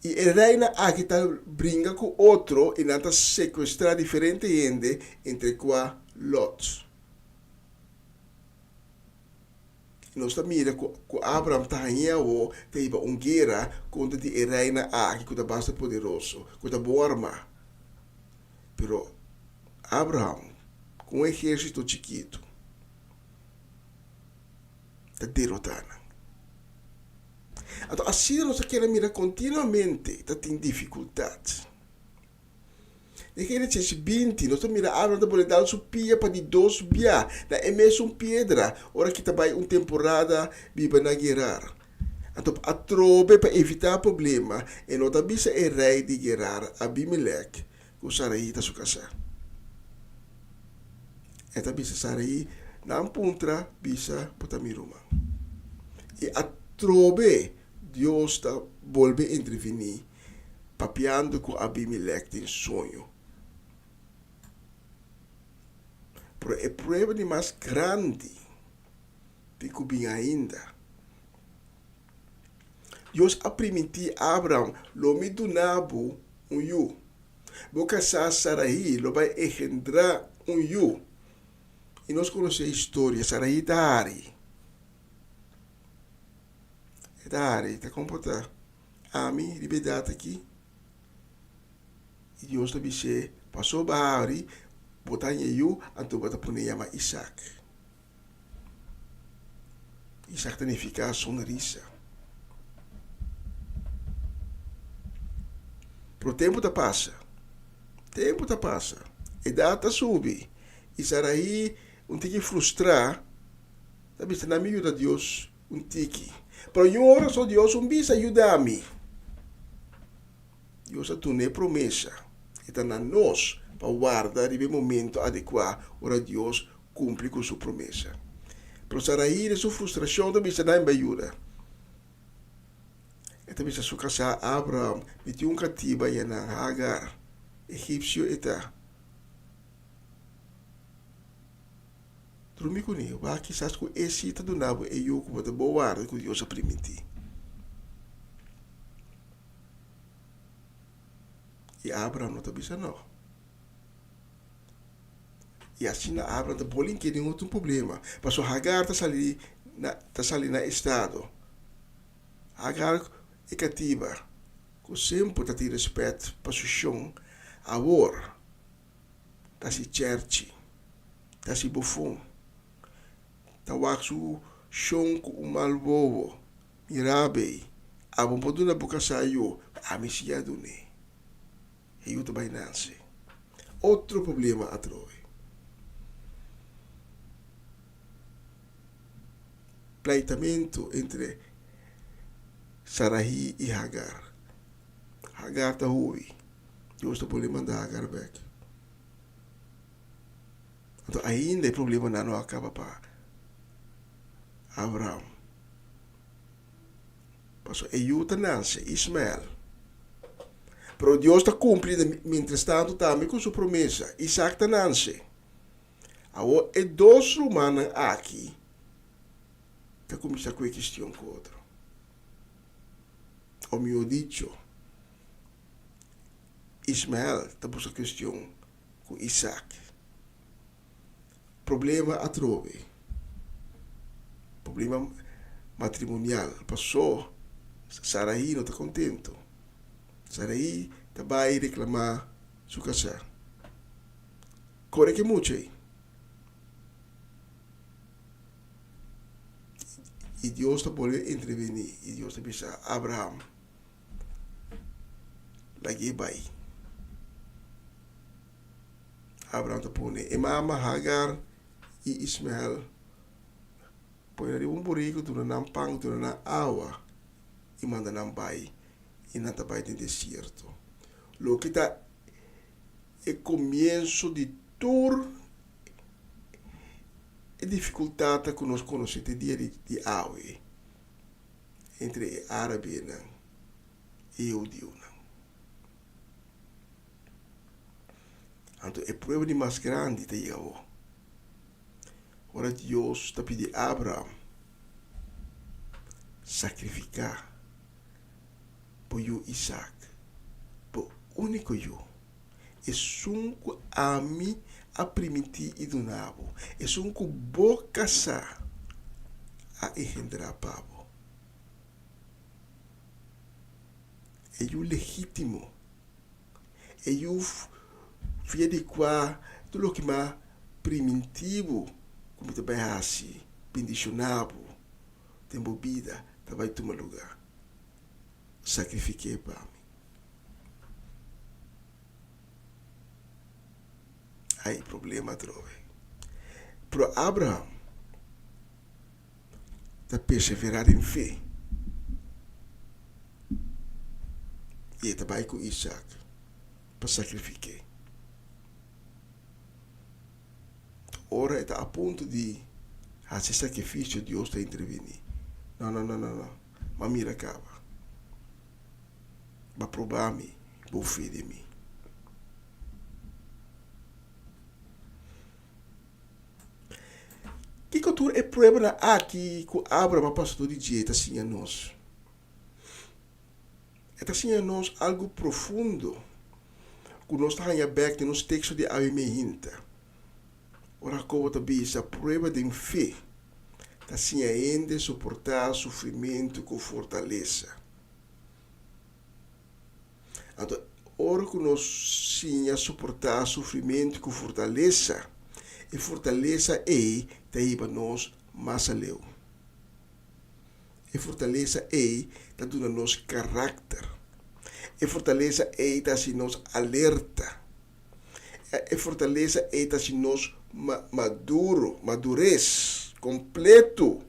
E a reina aqui está brinca com outro e não está sequestrar diferente gente entre qua Lot. Nós estamos mira que Abraham está ganhando, teve uma guerra contra a reina aqui, que está bastante poderoso, que está boa arma. Pero Abraham, com um exército chiquito, está derrotando. Então, assim nós queremos mirar continuamente, está tendo dificuldades. De Gênesis 20, nós miramos Abraham está podendo dar sua pia para de 2 bias, é mesmo pedra, ora que está uma temporada viva na guerra. Então, a trobe para evitar problema, e não está bisa o rei de guerra, Abimelech, com Sarai está sua casa. Eta bisa Sarai Nam puntra bisa potamiruma. E a trobe Deus está volve intervenir, papiando com Abimelech em sonho. Pero é prova de mais grande, fico bem ainda. Deus a permitir Abraão, lo me donabo yu. Vou casar Sarai, lo vai engendrar yu. E nós conhecemos a história, Sarai Dari. Dari, tá comportar. Ami, liberdade aqui. E Deus também se passou Bahari, botar em yu, então botar por chama Isaac. Isaac significa sonrisa. Pro tempo tá passa. Tempo tá passa. A data sube. E Sarai, tique frustrar. Sabe, se não me ajuda Deus, tique. Pero eu oro só Deus, bisa ajudar-me. Deus a tune promessa. Então, nós, para guardar o momento adequado, ora Deus cumpre com sua promessa. Pero Sarai, sua frustração, também se não me ajuda. Então, bisa sua casa Abraham, metiu catiba e na Hagar, egípcio, eta. Dormi com ele, vai que sabe que esse tá do nabo é eu que vou dar boa guarda que Deus a permitir. E Abraham não tá pensando não. E assim na Abraham tá bolinho que tem outro problema. Passou Hagar tá sali na estado. Hagar é cativa. Com sempre tá ter respeito para o chão. Agora tá se church, tá se bufão. Tawaksu chão com o malbobo. Mirabe. Abon poduna buka sayo. Amisia dune. E eu também nasce. Outro problema a trove. Pleitamento entre Sarai e Hagar. Hagar tá ruim. Deus tá pode mandar Hagar back. Então ainda o problema não acaba para Abraham. Passou Euta nasce, Ismael. Pero Deus está cumprindo, mientras tanto, também com sua promessa. Isaac está nasce. Agora, é dois romanos aqui que começam com a questão com o outro. O meu dicho, Ismael está buscando a questão com Isaac. Problema a trove. Problema matrimonial. Passou, Sarai não está contente. Sarai vai reclamar sua casa. Corre que muito aí. E Deus está podendo intervenir. E Deus está pensando, Abraham, lagi vai. Abraham está podendo. E mama Hagar e Ismael põe ali burrico, tu não pang, tu não água e manda não vai e não vai no deserto. Lo que está é começo de toda a dificuldade que nós conhecemos dia de água entre árabe e judeu. Então, é prova de mais grande que eu. Ora Deus está pedindo a Abraham sacrificar por eu Isaac, por único eu. É sunco a mim a permitir e do nabo. É sunco vou casar a engendrar pavo. É eu legítimo. É eu fia de qua tudo que mais primitivo. Como te vai assim, bendicionado, tem bebida, te vai tomar lugar. Sacrifiquei para mim. Aí problema trove. Para Abraham, te perseverar em fé. E te vai com Isaac, para sacrificar. Ora está a ponto de Hace sacrifício, Deus está intervenir. Não, não, não, não, não. Mas mira acaba. Vai provar-me, vou fé de mim. Que cultura é problema aqui que Abraão pastor de dia, assim a nós. É assim a nós algo profundo. Que nós estamos abertos nos textos de Avimehinta. Ora, como também essa prova de fé. Assim ainda suportar sofrimento com fortaleza. Então, ora que nós sim suportar sofrimento com fortaleza, e fortaleza é para nós mais além. E fortaleza é para dar nos caráter. E fortaleza é para nos alerta. E fortaleza é para nos madurez, completo.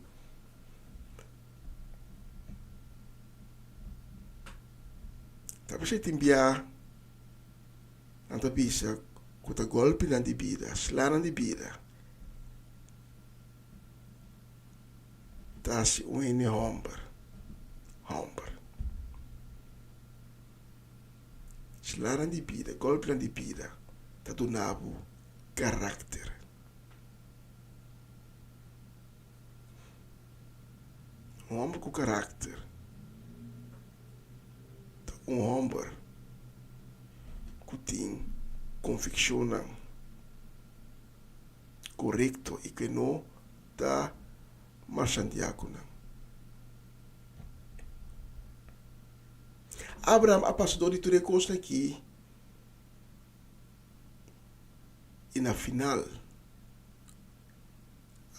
Talvez você tenha anta bisa kuta golpe na di vida, slana di vida. Tasi uene homber. Slana di vida, golpe na di vida, tatu nabu karakter. Homem com caráter. Homem que tem convicção correto e que não está marchandeando. Abraão, a pastor de tudo costa aqui. E na final,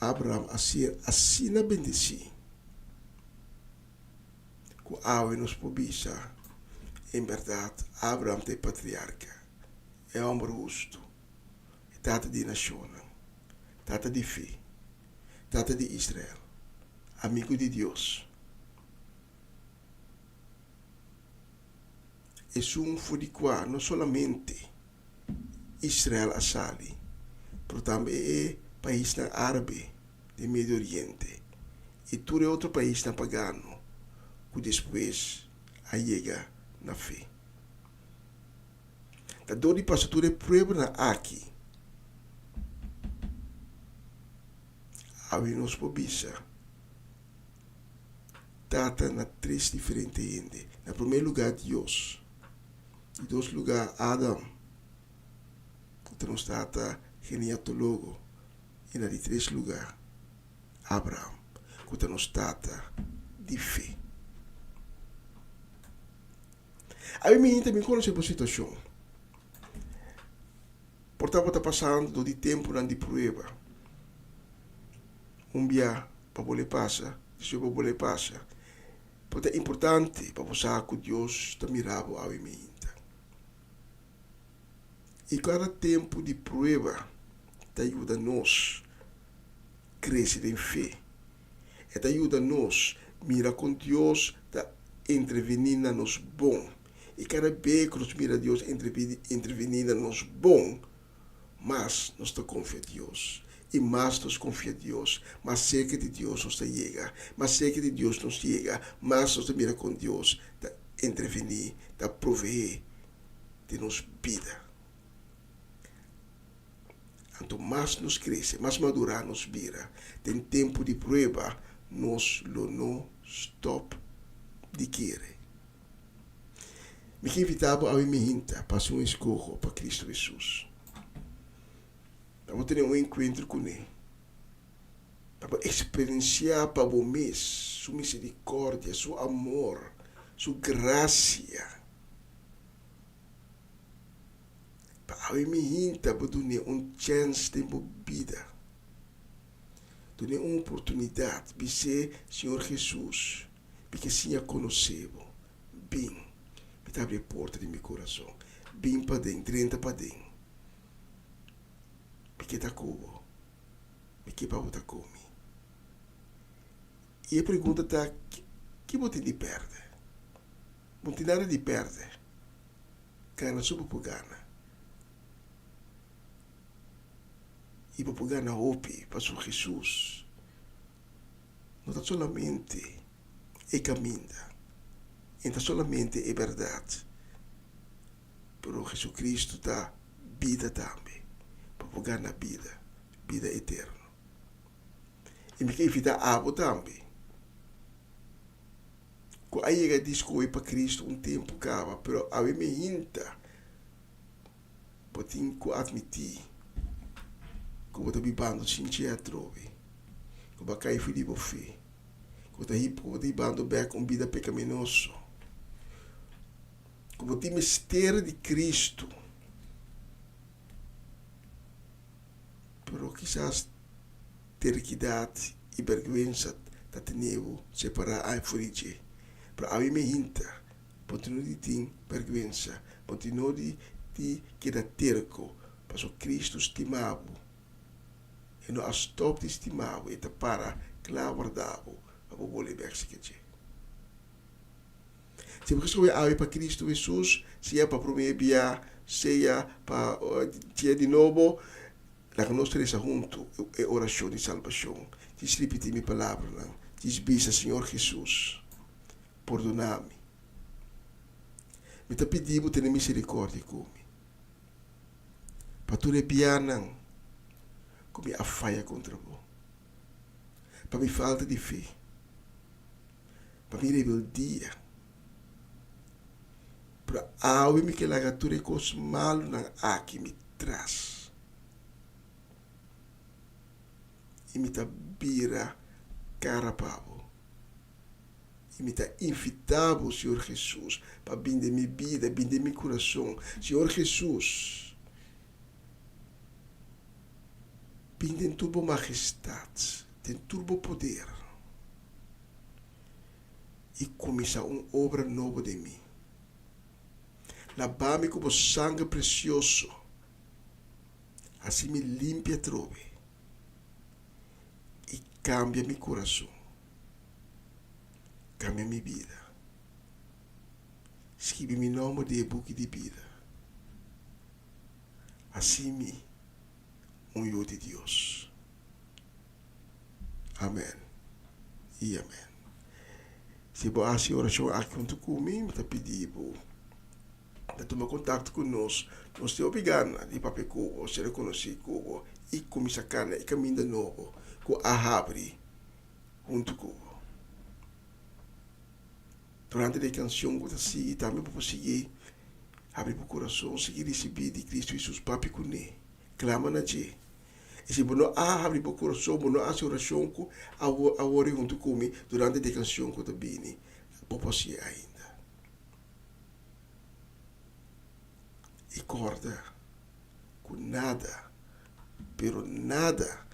Abraão assina bendeci. Com a nos pobisa. Em verdade, Abraão é patriarca, é homem justo, é tata de nação, tata de fé, tata de Israel, amigo de Deus. É um fodiquá, não somente Israel a sali, mas também é país na árabe, do Médio Oriente, e todo outro país na pagano, que depois a chega na fé. Da dor de pastor é prova na aqui. Avi nos pobisa. Tata na três diferentes ende. Na primeiro lugar, Deus. Em dois lugar, Adam. Que nos tata geneatólogo. E na de três lugar, Abraão. Que nos tata de fé. A mim também conhece a situação. Portanto, está passando de tempo na de prova. Dia para poder passar, se para poder passar. Portanto, é importante para você que Deus está mirando a mim. E cada tempo de prova te ajuda nós a crescer em fé. E te ajuda nós a mirar com Deus, a intervenir na nos bom. E cada vez que nós mira Deus intervenir na nos bom, mas nós confia em Deus. E mais nós confia em Deus, mais cerca de Deus nos chega, mais cerca de Deus nos chega, mais nós mira com Deus, da intervenir, da prover de nos vida. Quanto mais nos cresce, mais madurar nos vira, tem tempo de prova, nós não stop de querer. Me que invitava a me hinta para um escorro para Cristo Jesus. Para ter um encontro com Ele. Para experienciar para o mês sua misericórdia, seu amor, sua graça. Para me hinta para dar chance de vida. Dar uma oportunidade de ser Senhor Jesus. Porque sim a conhecemos. Bem. Me abre a porta de meu coração. Bem para dentro, entra para dentro. Porque está como? Porque para botar come. E a pergunta está, que você de perde? Não tem nada de perde. Gana só para gana. E para gana hope, para Jesus. não está solamente é caminho, não está solamente é verdade, mas Jesus Cristo dá vida também, para pegar na vida eterna. E me quer evitar algo também. Quando aí ele diz que para Cristo tempo acaba, mas a mim me hinta, tenho que admitir que eu estou vivendo sem teatro, que eu vou cair filho de fé, que eu estou vivendo bem com vida pecaminosa, que eu tenho mistério de Cristo, mas quizás ter que dar e vergonha da tenho separar a frente, mas a mim me hinta, continuo de ter vergonha, continuo de que da terco, mas o Cristo estimado, e não a stop de estimado, e te para claro a boleh bersiketje. Se você vai ao para Cristo Jesus, se é para prometer, se é para dia de novo, lá que nós três juntos é oração de salvação. Diz repetir minha palavra, não? Diz bisa Senhor Jesus, perdona-me. Me te pedindo ter misericórdia comigo. Para tu repiar não, como a falha contra vós. Para minha falta de fé. Para minha rebeldia. Para algo que laga tu recursos mal não aqui me traz. E me ta bira cara pavo. E me ta invitável, Senhor Jesus, para binde minha vida, binde meu coração. Senhor Jesus, binde em turbo majestade, tem turbo poder. E começa uma obra nova de mim. Lavar-me com o sangue precioso. Assim me limpia trove. E cambia meu coração. Cambia minha vida. Escreve meu nome de book de vida. Assim me eu de Deus. Amém. E amém. Se você oração aqui junto comigo, eu pedi para tomar contato conosco. Nós te obrigamos de papel cubo, se reconhecer cubo, e começar a carne, e caminho de novo, com a abre junto cubo. Durante a canção, eu seguir, também para seguir, abrir o coração, seguir receber de Cristo Jesus, papi com ele. Clama na G. E se você abre o coração, você faz oração, a hora junto comigo, durante a canção que eu vim, você ainda. E corda, com nada, pero nada,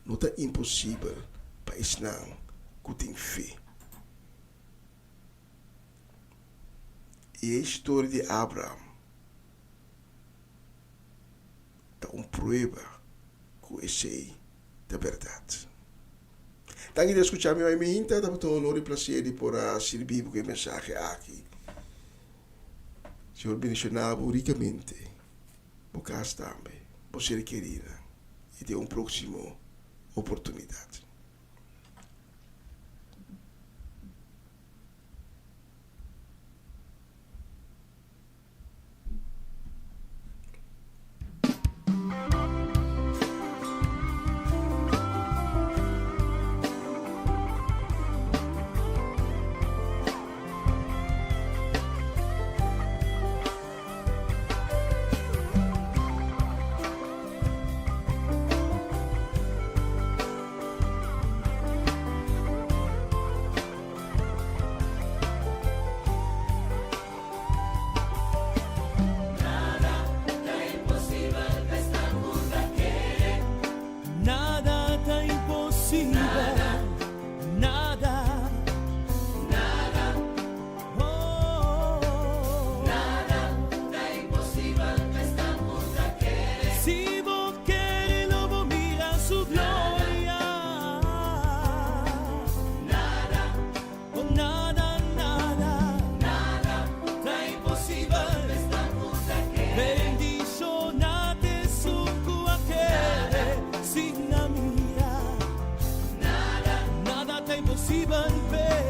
não está impossível para ensinar que tem fé. E a história de Abraão dá uma prova que esse é a verdade. Tanto de escutar minha mente, dá para honor e prazer por servir com a mensagem aqui. Senhor, bendicionado ricamente, por casa também, por ser querida, e de uma próxima oportunidade. impossibile per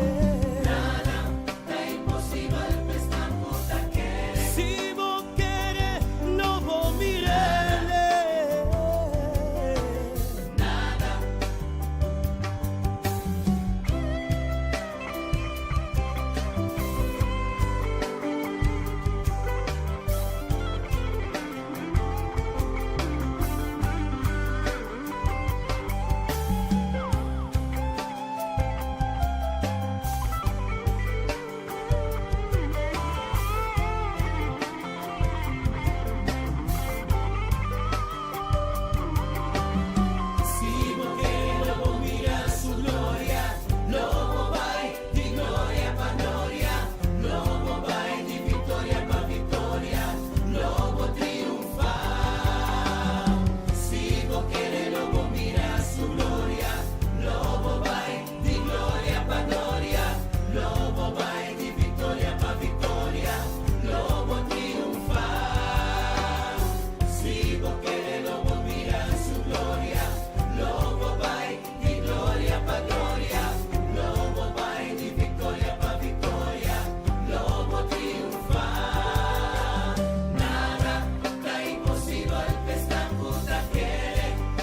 si vos querés, no vos mirele.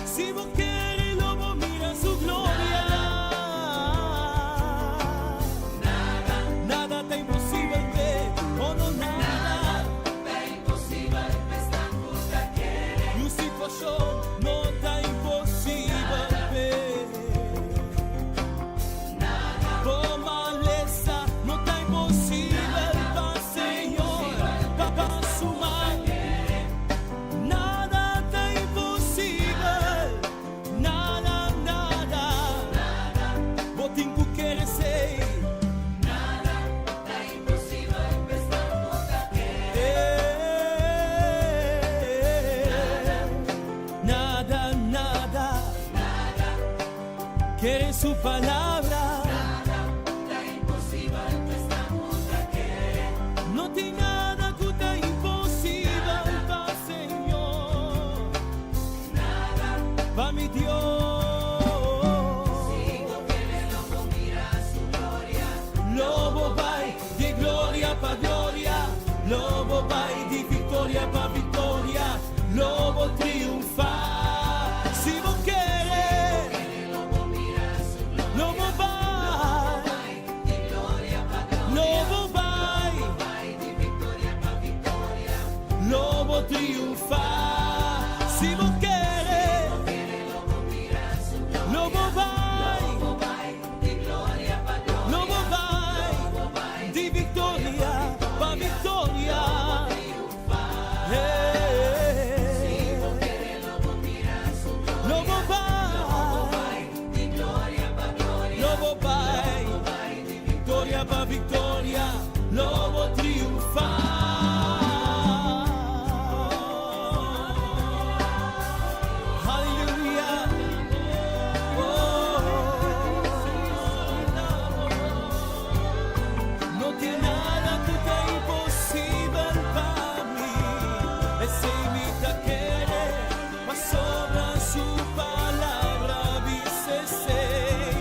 Si vos querés, lobo mira su gloria. Nada está imposible ver, oh no nada. Lucifer Show, no está imposible ver. Por maleza, no está imposible para Señor, para su mal. Nada está imposible, nada, nada. Vos tengo que decir. Nada, nada. Quiere su palabra. No tiene nada que está imposible para Señor. Pa' mi Dios. Lobo vai di gloria pa' gloria. Lobo vai di vittoria pa' vittoria. Lobo triunfa. Si vos querés, lobo vai. Lobo vai. Lobo triunfa. Si vos querés, lobo vai. Lobo vai. Di vittoria pa' vittoria. Lobo vai. Lobo vai. Di vittoria pa' vittoria. Lobo triunfa. Hallelujah. No tiene nada que está imposible para mí. Ese imita quiere, mas sobra su palabra, dice sei.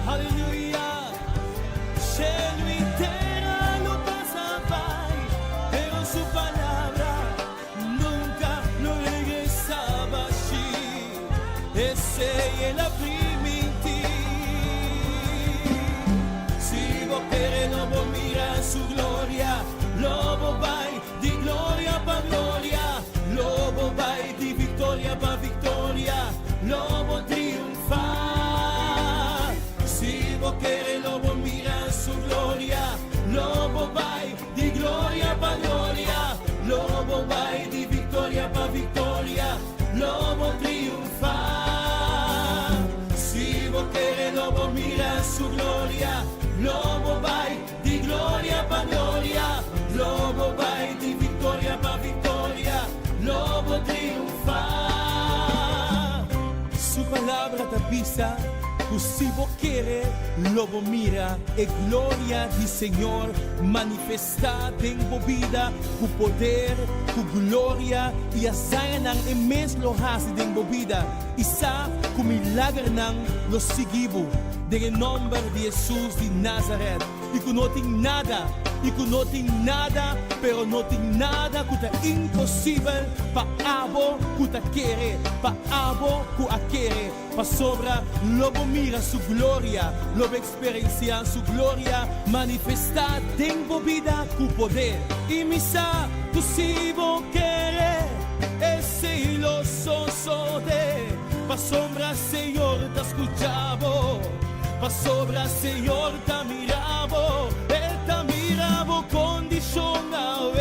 Aleluya. Cielo entero lo pasa vai, pero su palabra nunca lo regresaba allí. Ese es la primitiva. Si vos querés, lobo mira su gloria. Lobo vai di gloria pa' gloria. Lobo vai di vittoria pa' vittoria. Lobo triunfa. Si vos querés, lobo mira su gloria. Lobo vai di gloria pa' gloria. Lobo vai di vittoria pa' vittoria. Lobo triunfa. Si vos querés, lobo mira su gloria. Lobo vai di gloria pa' gloria. Lobo vai di vittoria pa' vittoria. Lobo triunfa. Su palabra te avisa se você quer, logo mira e glória do Senhor manifestada em tua vida, com poder, com glória e a saia imenso lohas de tua vida. E sa com milagre não lo seguivo, em nome de Jesus de Nazaré. E que não tem nada, pero não tem nada que é impossível para abo que te quer, para abo que a quer, para sobra, logo mira sua glória, logo experienciar sua glória, manifestar em tua vida com poder. E me sa, tu se você quer, esse lo so de, para sombra, Senhor, te escuchavo, para sobra, Senhor, te miravo, te miravo condicional,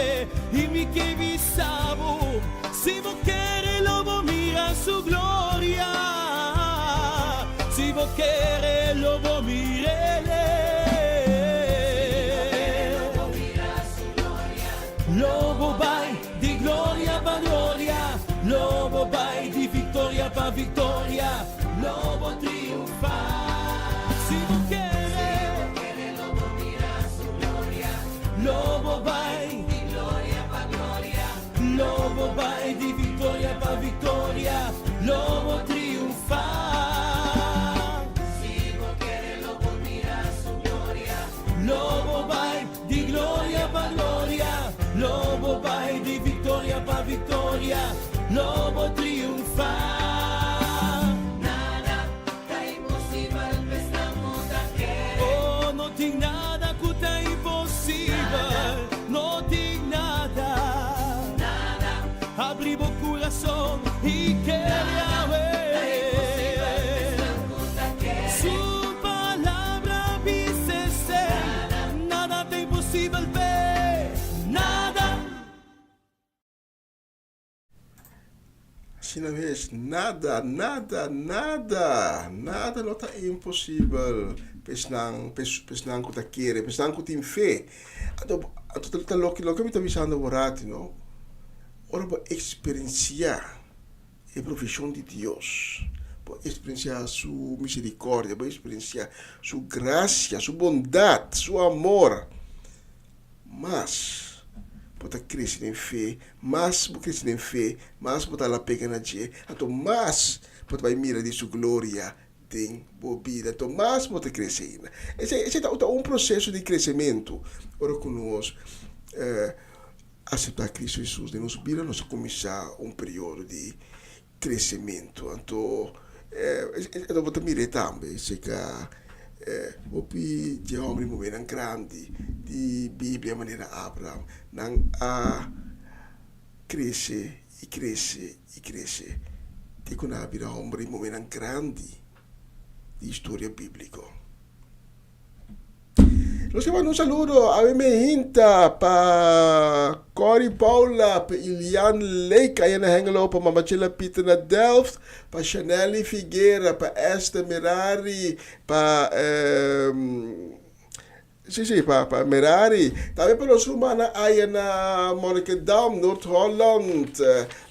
e me que visavo, se você quer, logo mira su glória, se você quer, logo mira logo vai de glória para glória, logo vai de vitória para vitória, logo triunfar. Se você quer, logo mira su glória, logo vai de glória para glória, logo vai de vitória para vitória, logo triunfar. Se você quer, logo mira su glória, logo vai de glória para glória, logo vai de vitória para vitória, logo triunfar. Nada tá impossível, estamos aqui. Oh, não tem nada que tá impossível, não tem nada. Nada. Abre o coração e queira ver. Sua palavra dice ser, nada tá impossível ver, nada. Assim vez, nada não está impossível. Pesnang ko ta kere, pesnang ko tem fé. Ato tá loki me tá visando vorati, no? Ora para experienciar a profissão de Deus, para experienciar sua misericórdia, para experienciar sua graça, sua bondade, seu amor. Mas para crescer em fé, mas para crescer em fé, mas para la pega na dia, então mas para mirar de sua glória tem bobida, então mas para crescer. Esse é um processo de crescimento. Ora conosco, aceitar Cristo Jesus de nossa vida, nós começar um período de crescimento. Então, eu vou mirar também, se que opi de homem momento grande de Bíblia maneira Abraham nang cresce de quando abrir homem momento grande de história bíblica. Los que van un saludo a mí me hinta pa Cory Paula, pa Ilian Lake, ayan na hengelo, pa Mamachila Peter na Delft, pa Chaneli Figueira, pa Esther Merari, pa pa Merari. Também para os humanos aí na Monnikendam, Noord-Holland,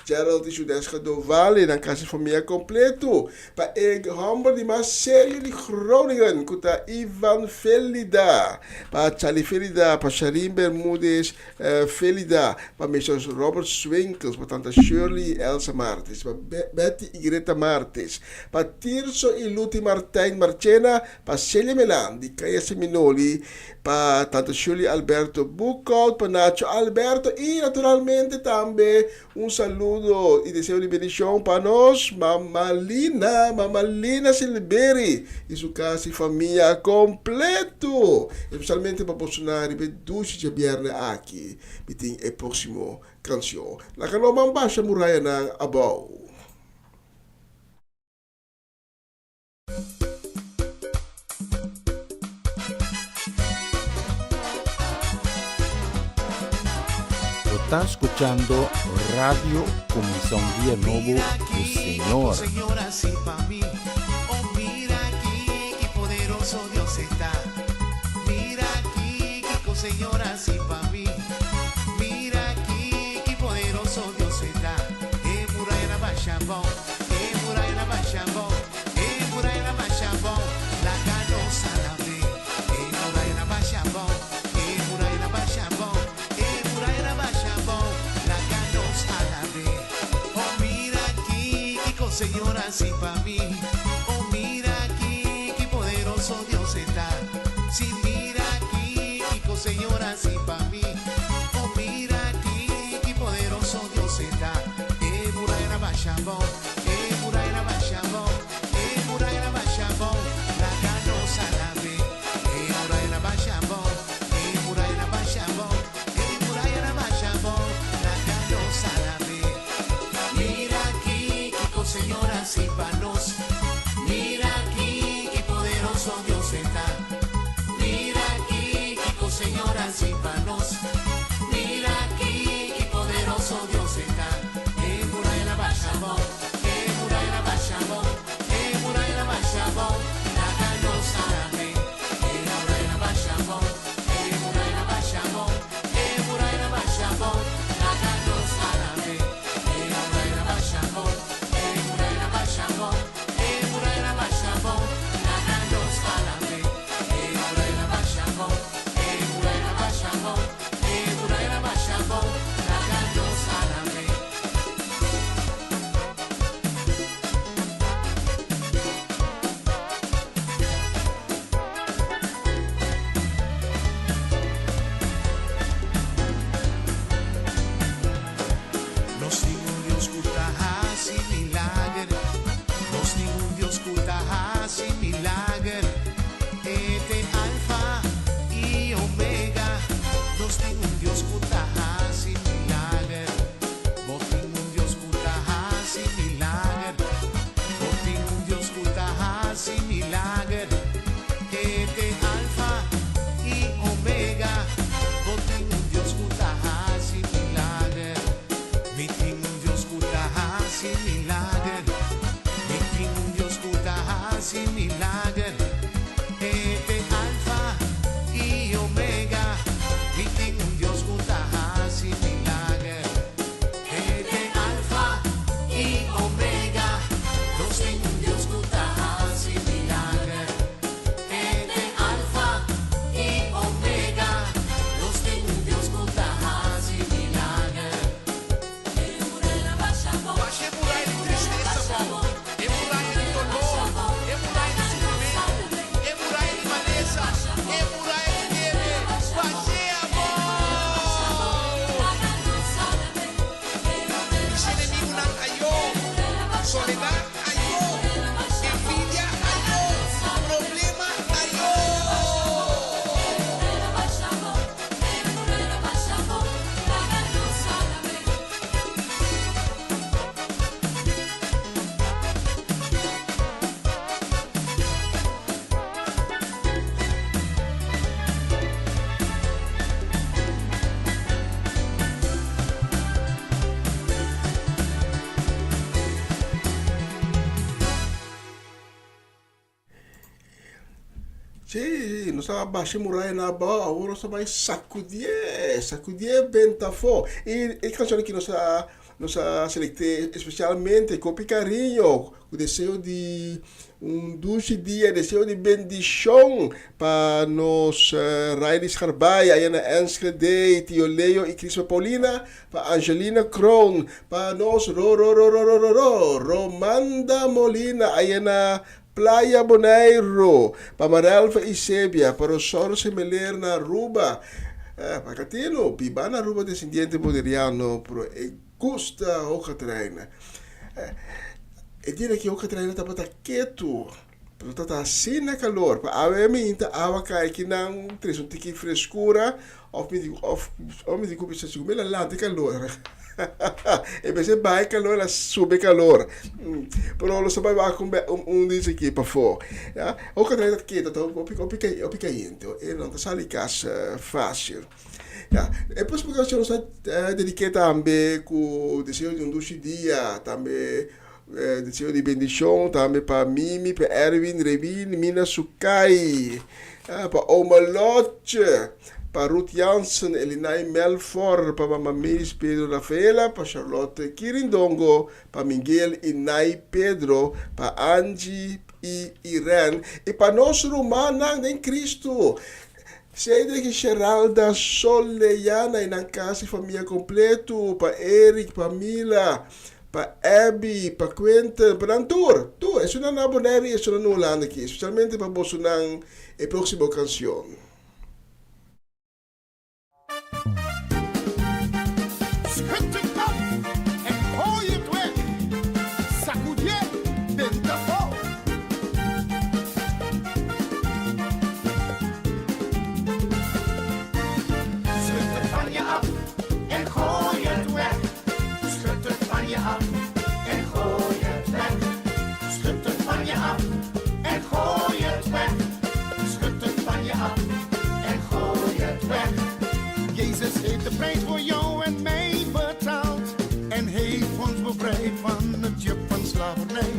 Gerald de Judesca do Vale, na casa de família completo. Para Eghamber de Marcelo de Groningen, kuta Ivan Felida, para Charlie Felida, para Sharim Bermúdez Felida, para Mrs. Robert Swinkels, para tanta Shirley Elsa Martes, para Betty y Greta Martes, para Tirso y Luti Martijn Marchena, para Celia Melan, de Caia Seminoli, para tanto Shirley Alberto Buckout, para Nacho Alberto y naturalmente también un saludo y deseo de bendición para nos, Mama Lina Silveri y su casa y familia completo, especialmente para Bolsonaro e Dulce de viernes aqui, e tem a próxima canção. La canção baixa muraya na abau. Está escuchando Radio Comisión Día Nuevo del Señor. Señor, así para mí. Oh, mira aquí, qué poderoso Dios está. Mira aquí, qué Señor, así para mí. Mira aquí, qué poderoso Dios está. Muraya na Bachabão, Muraya na Bachabão, Muraya na Bachabão. Señor, así para mí. Oh, mira aquí, qué poderoso Dios está. Sí, mira aquí, Kiko, Señor, así para mí. Oh, mira aquí, qué poderoso Dios está. Muraira Bachabón, Muraira Bachabón, Muraira Bachabón, la canosa la ve. Muraira Bachabón, Muraira Bachabón, Muraira Bachabón, la canosa la ve. Mira aquí, Kiko, Señor, así para nos. Mira aquí, qué poderoso Dios está. Mira aquí, Kiko, Señor, así para nos. Mira aquí, qué poderoso Dios está. Muraira Bachabón, Muraira Bachabón, Muraira Bachabón, la canosa la ve. Muraira Bachabón, Muraira Bachabón, Muraira Bachabón, la canosa la ve. Muraira Bachabón, Muraira Bachabón, Muraira Bachabón, la canosa la ve. Muraira Bachabón, Muraira Bachabón, Muraira Bachabón, la canosa la ve. Nos diga un Dios curtajas y milagre. Nos diga un Dios curtajas y milagre. Alfa y Omega. Nos diga un Dios curtajas y milagre. Vos diga un Dios curtajas y milagre. Vos diga un Dios curtajas y milagre. Alfa y Omega. Vos diga un Dios curtajas y milagre. Mi tengo un Dios curtajas y milagre. Mi tengo un Dios curtajas y milagre. Alfa y Omega. Mi tengo un Dios curtajas y milagre. Alfa y Omega. Los tengo un Dios curtajas y milagre. Alfa y Omega. Los tengo un Dios curtajas y milagre. Baixei muralha de tristeza, bom. É muralha de dolor, é muralha de sofrimento, é muralha de maleza, é muralha de guerra. Baixei a mão. Esse inimigo não caiu, soledade caiu, envidia caiu, problema caiu. Sì, non stava baixando muralha na boa, ora só vai sacudir bem fo. E canzone que nós selectei especialmente com carinho, o desejo de dulce dia, desejo de bendição para nos Railis Carbai, aí na Enschede, Tio Leo e Crispa Paulina, para Angelina Kroon, para nós Romanda Molina, aí na Playa Bonaire, para Maralfa e Sebia, para o Soro Semeler na Aruba, para Catino, Biba na Aruba descendiente moderiano, para Gusta Ocatraina. E dire que Ocatraina está para quieto, para estar assim na calor, para a minha água cai que não traz tique frescura, ou me digo que se come lá de calor. E você vai calor, ela sube calor. Pero você vai com disso aqui para fora. O que traz aqui, então, o picante, e não está ali casa fácil. E depois porque eu não dediquei também com o desejo de dulce dia, também desejo de bendição, também para Mimi, para Erwin, Revin, Mina Sukai, para Omalote, para Ruth Jansen, Elinai Melfor, para Mamamis Pedro Rafaela, para Charlotte Kirindongo, para Miguel Inai Pedro, para Angie e Irene, e para nós romanos em Cristo. Sei que Geralda Soleiana e na casa família completo, para Eric, para Mila, pa Abby, pa Quentin, pa Nantur. Tu, es una aboneri, es una nulanda aqui. Especialmente pa Bosunang e próxima canción. Schud het af en gooi het weg. Sacudier den tafel. Schud het van je af en gooi het weg. Schud het van je af en gooi het weg. Schud het van je af en gooi het weg. Schud het van je af en gooi het weg. Jezus heeft de prijs voor jou en mij betaald en heeft ons bevrijd van het juk van slavernij.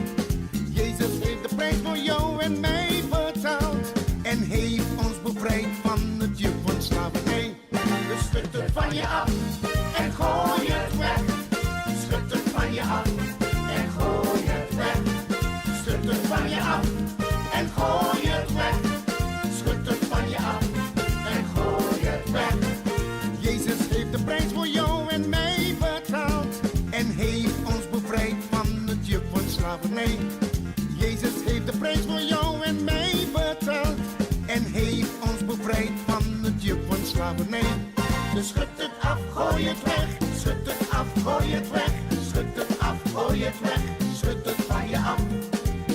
Jezus heeft de prijs voor jou en mij betaald en heeft ons bevrijd van het juk van slavernij. Dus schud het van je af en gooi het weg. Schud het van je af en gooi het weg. Schud het van je af en gooi het weg. Schud het van je af en gooi het weg. Jezus heeft de prijs voor jou en mij betaald en heeft ons bevrijd van het juk van slavernij. Jezus heeft de prijs voor jou en mij betaald en heeft ons bevrijd van het juk van slavernij. Dus schud het af, gooi het weg. Schud het af, gooi het weg. Schud het af, gooi het weg. Schud het van je af.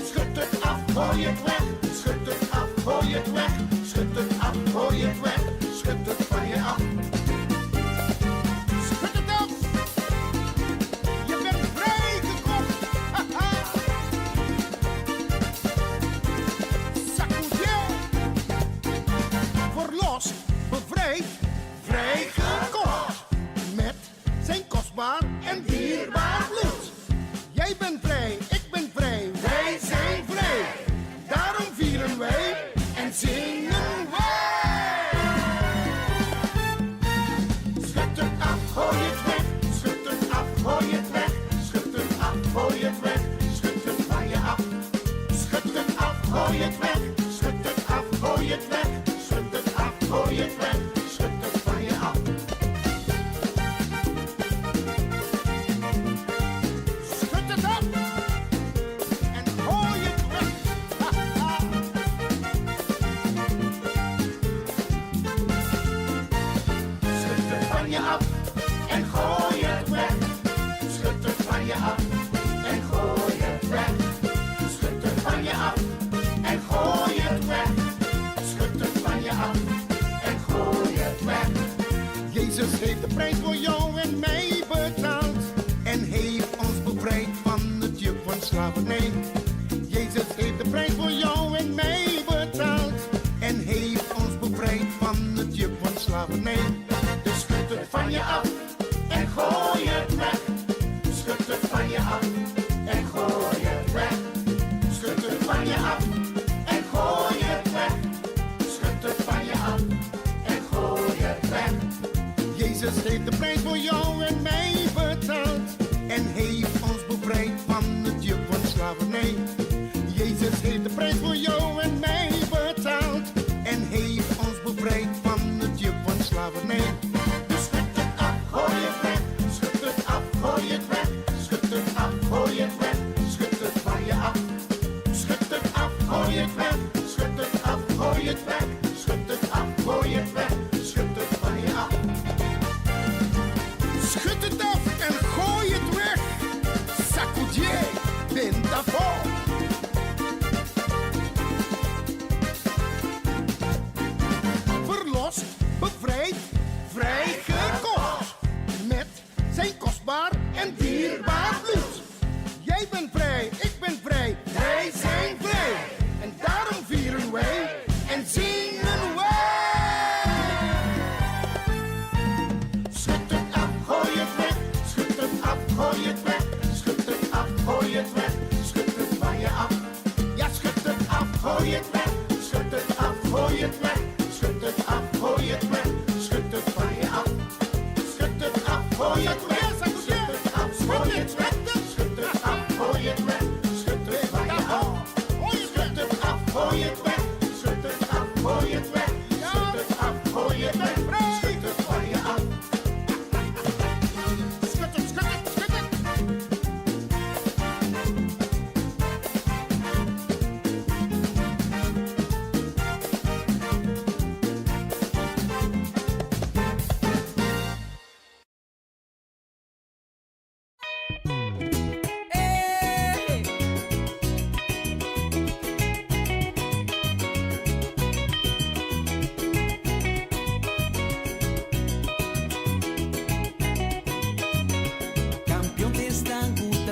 Schud het af, gooi het weg. Schud het af, gooi het weg. Schud het af, gooi het weg. Schud het van je af. Schud het af. Je bent vrijgekocht. Haha. Sacudier. Verlost, bevrijd, vrijgekocht. Met zijn kostbaar en dierbaar bloed. Jij bent vrij, ik ben vrij, wij zijn vrij. Daarom vieren wij en zingen wij. Schud het af, gooi het weg. Schud het af, gooi het weg. Schud het af, gooi het weg. Schud het van je af. Schud het af, gooi het weg. Schud het af, gooi het weg. Schud het af, gooi het weg. Schud het van je af. Schud het af en gooi het weg. Haha. Schud het van je af en gooi het weg. Schud het van je af en gooi het weg. Schud het van je af en gooi het weg. Schud het van je af en gooi het weg. Jezus heeft de prijs voor jou en mij betaald en heeft ons bevrijd van het juk van slavernij. Jezus heeft de prijs voor jou en mij betaald en heeft ons bevrijd van het juk van slavernij. Dus schud het van je af en gooi het weg. Schud het van je af en gooi het weg. Schud het van je af en gooi het weg. Schud het van je af en gooi het weg. Jezus heeft de prijs voor jou en mij betaald en heeft ons bevrijd van het juk van slavernij. Jezus heeft de prijs voor jou en mij betaald en heeft ons bevrijd van het juk van slavernij. Dus schud het af, gooi het weg. Schud het af, gooi het weg. Schud het af, gooi het weg. Schud het van je af. Schud het af, gooi het weg. Schud het af, gooi het weg. Schud het af, gooi het weg. Schud het van je af. Schud het af en gooi het weg. Sacudier den tafel. Verlost, bevrijd, vrijgekocht. Met zijn kostbaar en dierbaar bloed. Jij bent vrij, ik ben vrij, wij zijn vrij. En daarom vieren wij en zingen wij. Schud het af, gooi het weg. Schud het af, gooi het weg. Schud het af, gooi het weg. Schud het van je af. Ja, schud het af, gooi het weg. Schud het af, gooi het weg. Schud het af, gooi het weg. Schud het van je af. Schud het af, gooi het weg. Schud het af, gooi het weg. Schud het af, gooi het weg. Schud het van je af. Schud het af, gooi het weg. Schud het af, gooi het weg. Schud het af, gooi het weg. Schud het van je af. Schud het, schud het, schud het.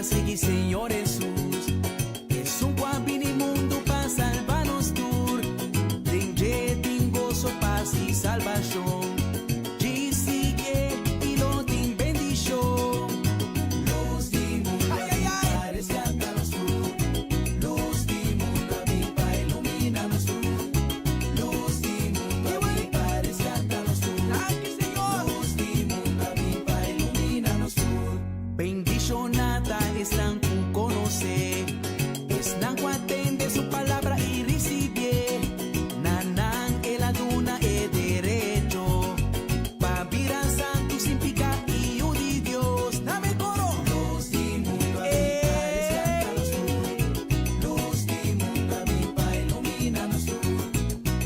seguir Señor Jesús. Es un guabini mundo para salvarnos tú. Dengue, tin gozo, paz y salvación. Y sigue y lo tin bendición. Luz di mundo, parece hasta los sur. Luz di mundo, aviva, ilumínanos tú. Luz di mundo, aviva, parece hasta los sur. Luz di mundo, aviva, ilumínanos tú. Bendicionada están tú conocer. Están cu atende su palabra y recibe. Nanan el aduna e derecho. Babira santo sin pica y udi Dios. Dame coro. Luz di mundo, parece hasta los sur. Luz di mundo, aviva, ilumínanos tú.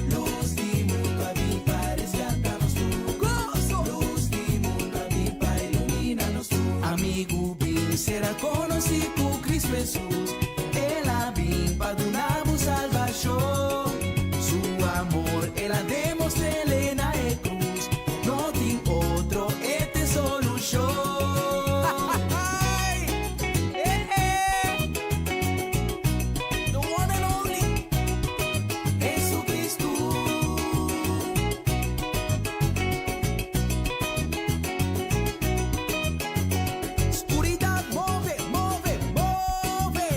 Luz di mundo, aviva, parece hasta los sur. Gozo. Luz di mundo, aviva, ilumínanos tú. Amigo, bien será conocido Cristo Jesús. El aviva de una salvación. Su amor, él ha demostrado en la cruz. No tiene otro, este solución. The one and only Jesucristo. Oscuridad, move, move, move.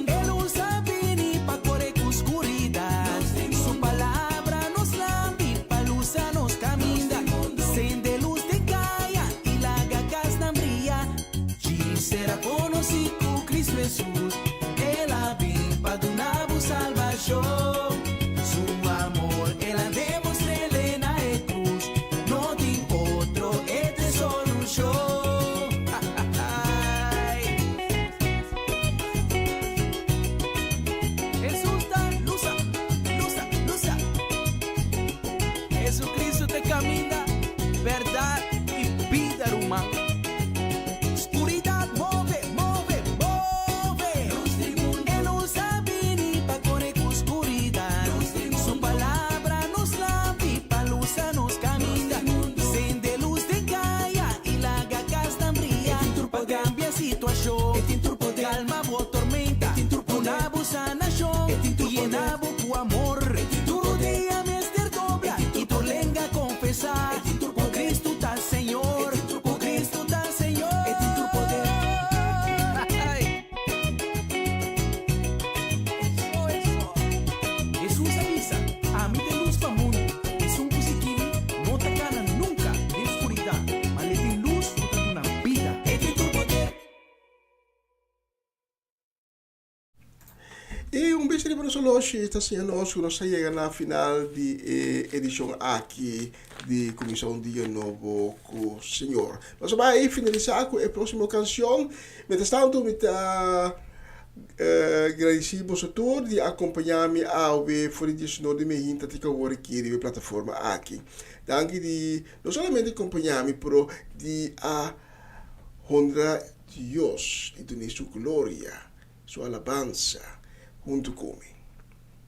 Él usa vini pa correr con oscuridad. Su palabra nos lampi, pa luz nos camina. Sende luz de caia y la gagas na brilla. Y será conocido Cristo Jesús. Él aviva de una salvación. Su amor, él ha demostrado en la cruz. No tiene otro, este solución. Jesús da luza, luza, luza. Jesucristo te camina, verdad y vida humana. Oscuridad, move, move, move. Él usa vini pa correr con oscuridad. Su palabra nos lampi, pa luz nos camina. Sende luz de caia y la gagas tan brilla. Pa cambia situación, calma o tormenta. Una sanación, llena tu amor. Tu rodea me dobla y tu lenga confesar. O Cristo está Señor, o Cristo está Señor. Ay. Eso. Jesús avisa, a mí de luz pa' mundo. Es un musiquini, no te gana nunca de oscuridad. Mas de luz, no te da una vida. Es tu poder. E um beijo para nós hoje, está sendo nós, nós chegamos na final de edição aqui de Comissão Dia Novo com o Senhor. Nós vamos finalizar com a próxima canção. Mientras tanto, me está agradecido a todos de acompanhar-me ao ver for o Senhor de minha gente que eu aqui na plataforma aqui. Danke de não somente acompanhar-me, pero de a honrar Deus e de sua glória, sua alabança. Junto comigo.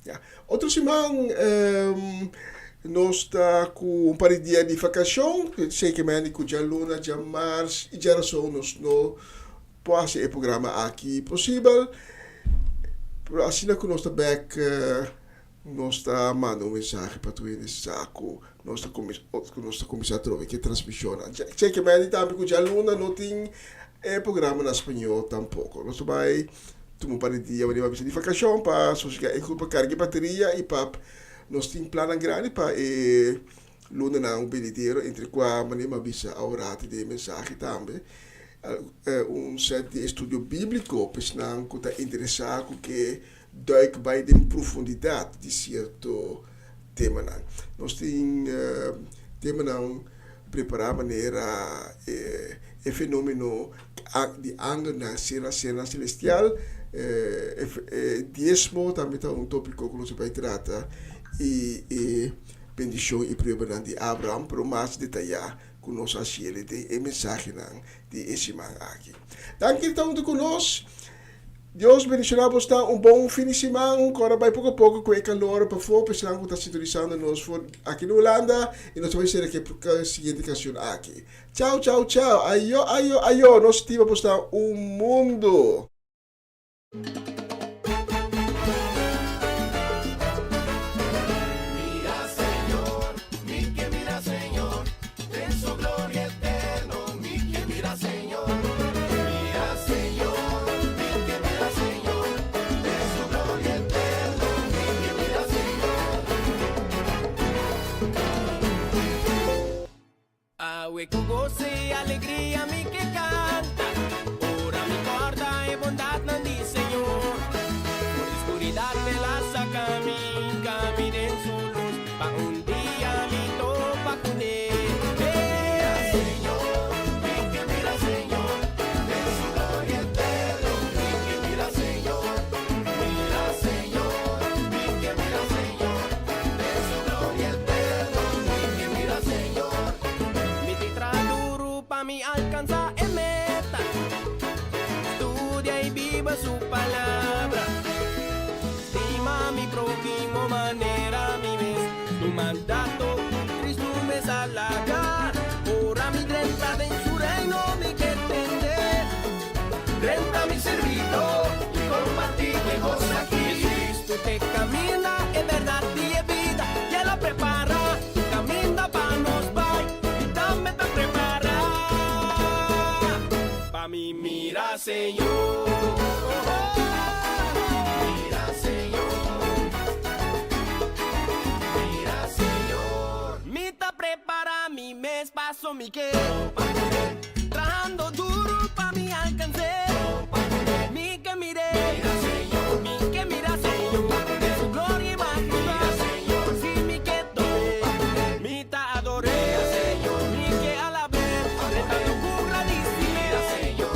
Yeah. Outra semana, nós estamos com um par de dias de vacação, sei que me com já luna, já março, e já só nós não podemos fazer o programa aqui possível. Assim que nós estamos back, nós estamos mandando mensagem para tu nesse saco, nós estamos começando a trocar que transmissão. Sei que me também com já luna, não tem programa em espanhol tampouco. Nós vai um par de dias de vacação para sossegar para carregar bateria e para nós temos plano grande para luna não bilheteiro entre qual maneira avisa a hora de mensagem também set de estudo bíblico para não que está interessado que duik bij de profundidade de certo tema não nós temos tema não preparar maneira fenômeno de ângulo na cena celestial diezmo também está tópico que nós vai tratar e bendição e prioridade de Abraham para mais detalhar com nossa de mensagem de esse man aqui. Danke então conosco. Deus bendicionar está um bom fim de semana. Agora vai pouco a pouco com o calor para fora. Pensando que está sintonizando nos aqui no Holanda. E nós vamos ser aqui para a seguinte canção aqui. Tchau, tchau, tchau. Ayo, ayo, ayo. Nosso time está mundo. Con gozo y alegría mi que canta. Ora mi corda y bondad no dice Señor. Por oscuridad me la saca mi camino en su luz. Pa un día mi topa con él. Mi alcanza en meta, estudia y viva su palabra, estima mi prójimo manera mi mes, tu mandato Cristo me salagar, ora mi renta en su reino mi que entender, renta mi servido y compartir mi cosa aquí, Cristo te camina en verdad y en vida, ya la prepara, camina para nos va y también te prepara. Mira, Señor. Mira, Señor. Mira, Señor. Mita prepara mi mes, paso mi que. Trabajando duro pa' mi alcance. Mi que mire. Mira, Señor. Mi que mira, Señor. De su gloria y majestad. Mira, Señor. Si mi que tome. Mita adoré. Mira, Señor. Mi que alabé. Retando curra dice. Mira, Señor.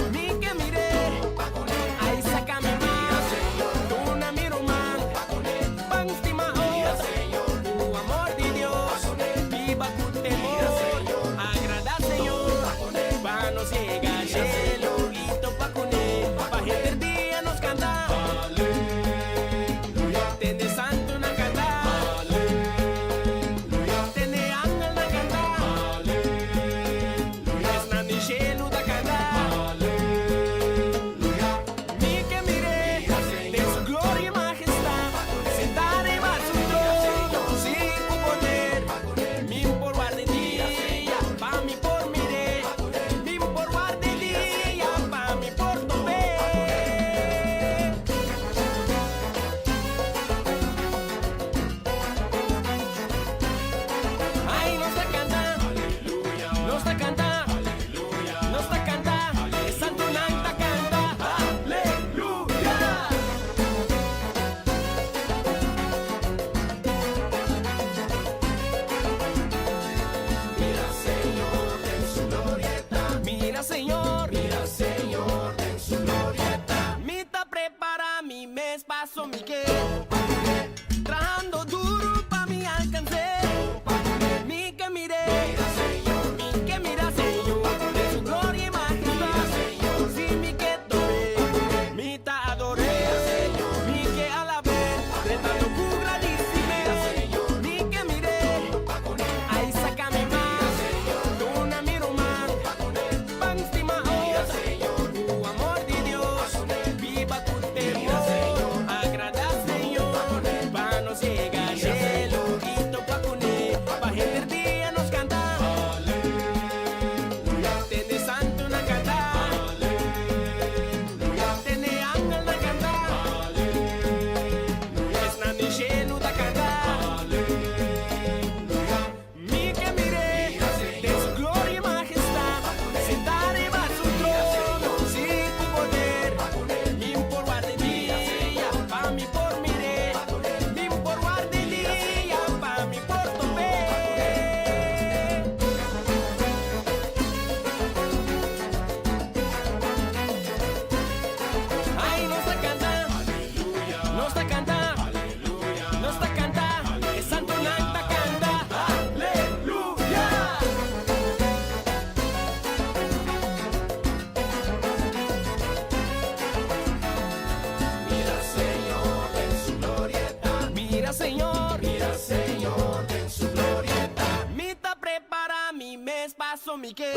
paso mi que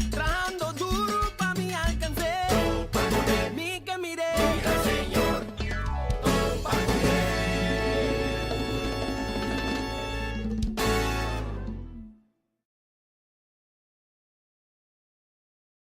trabajando duro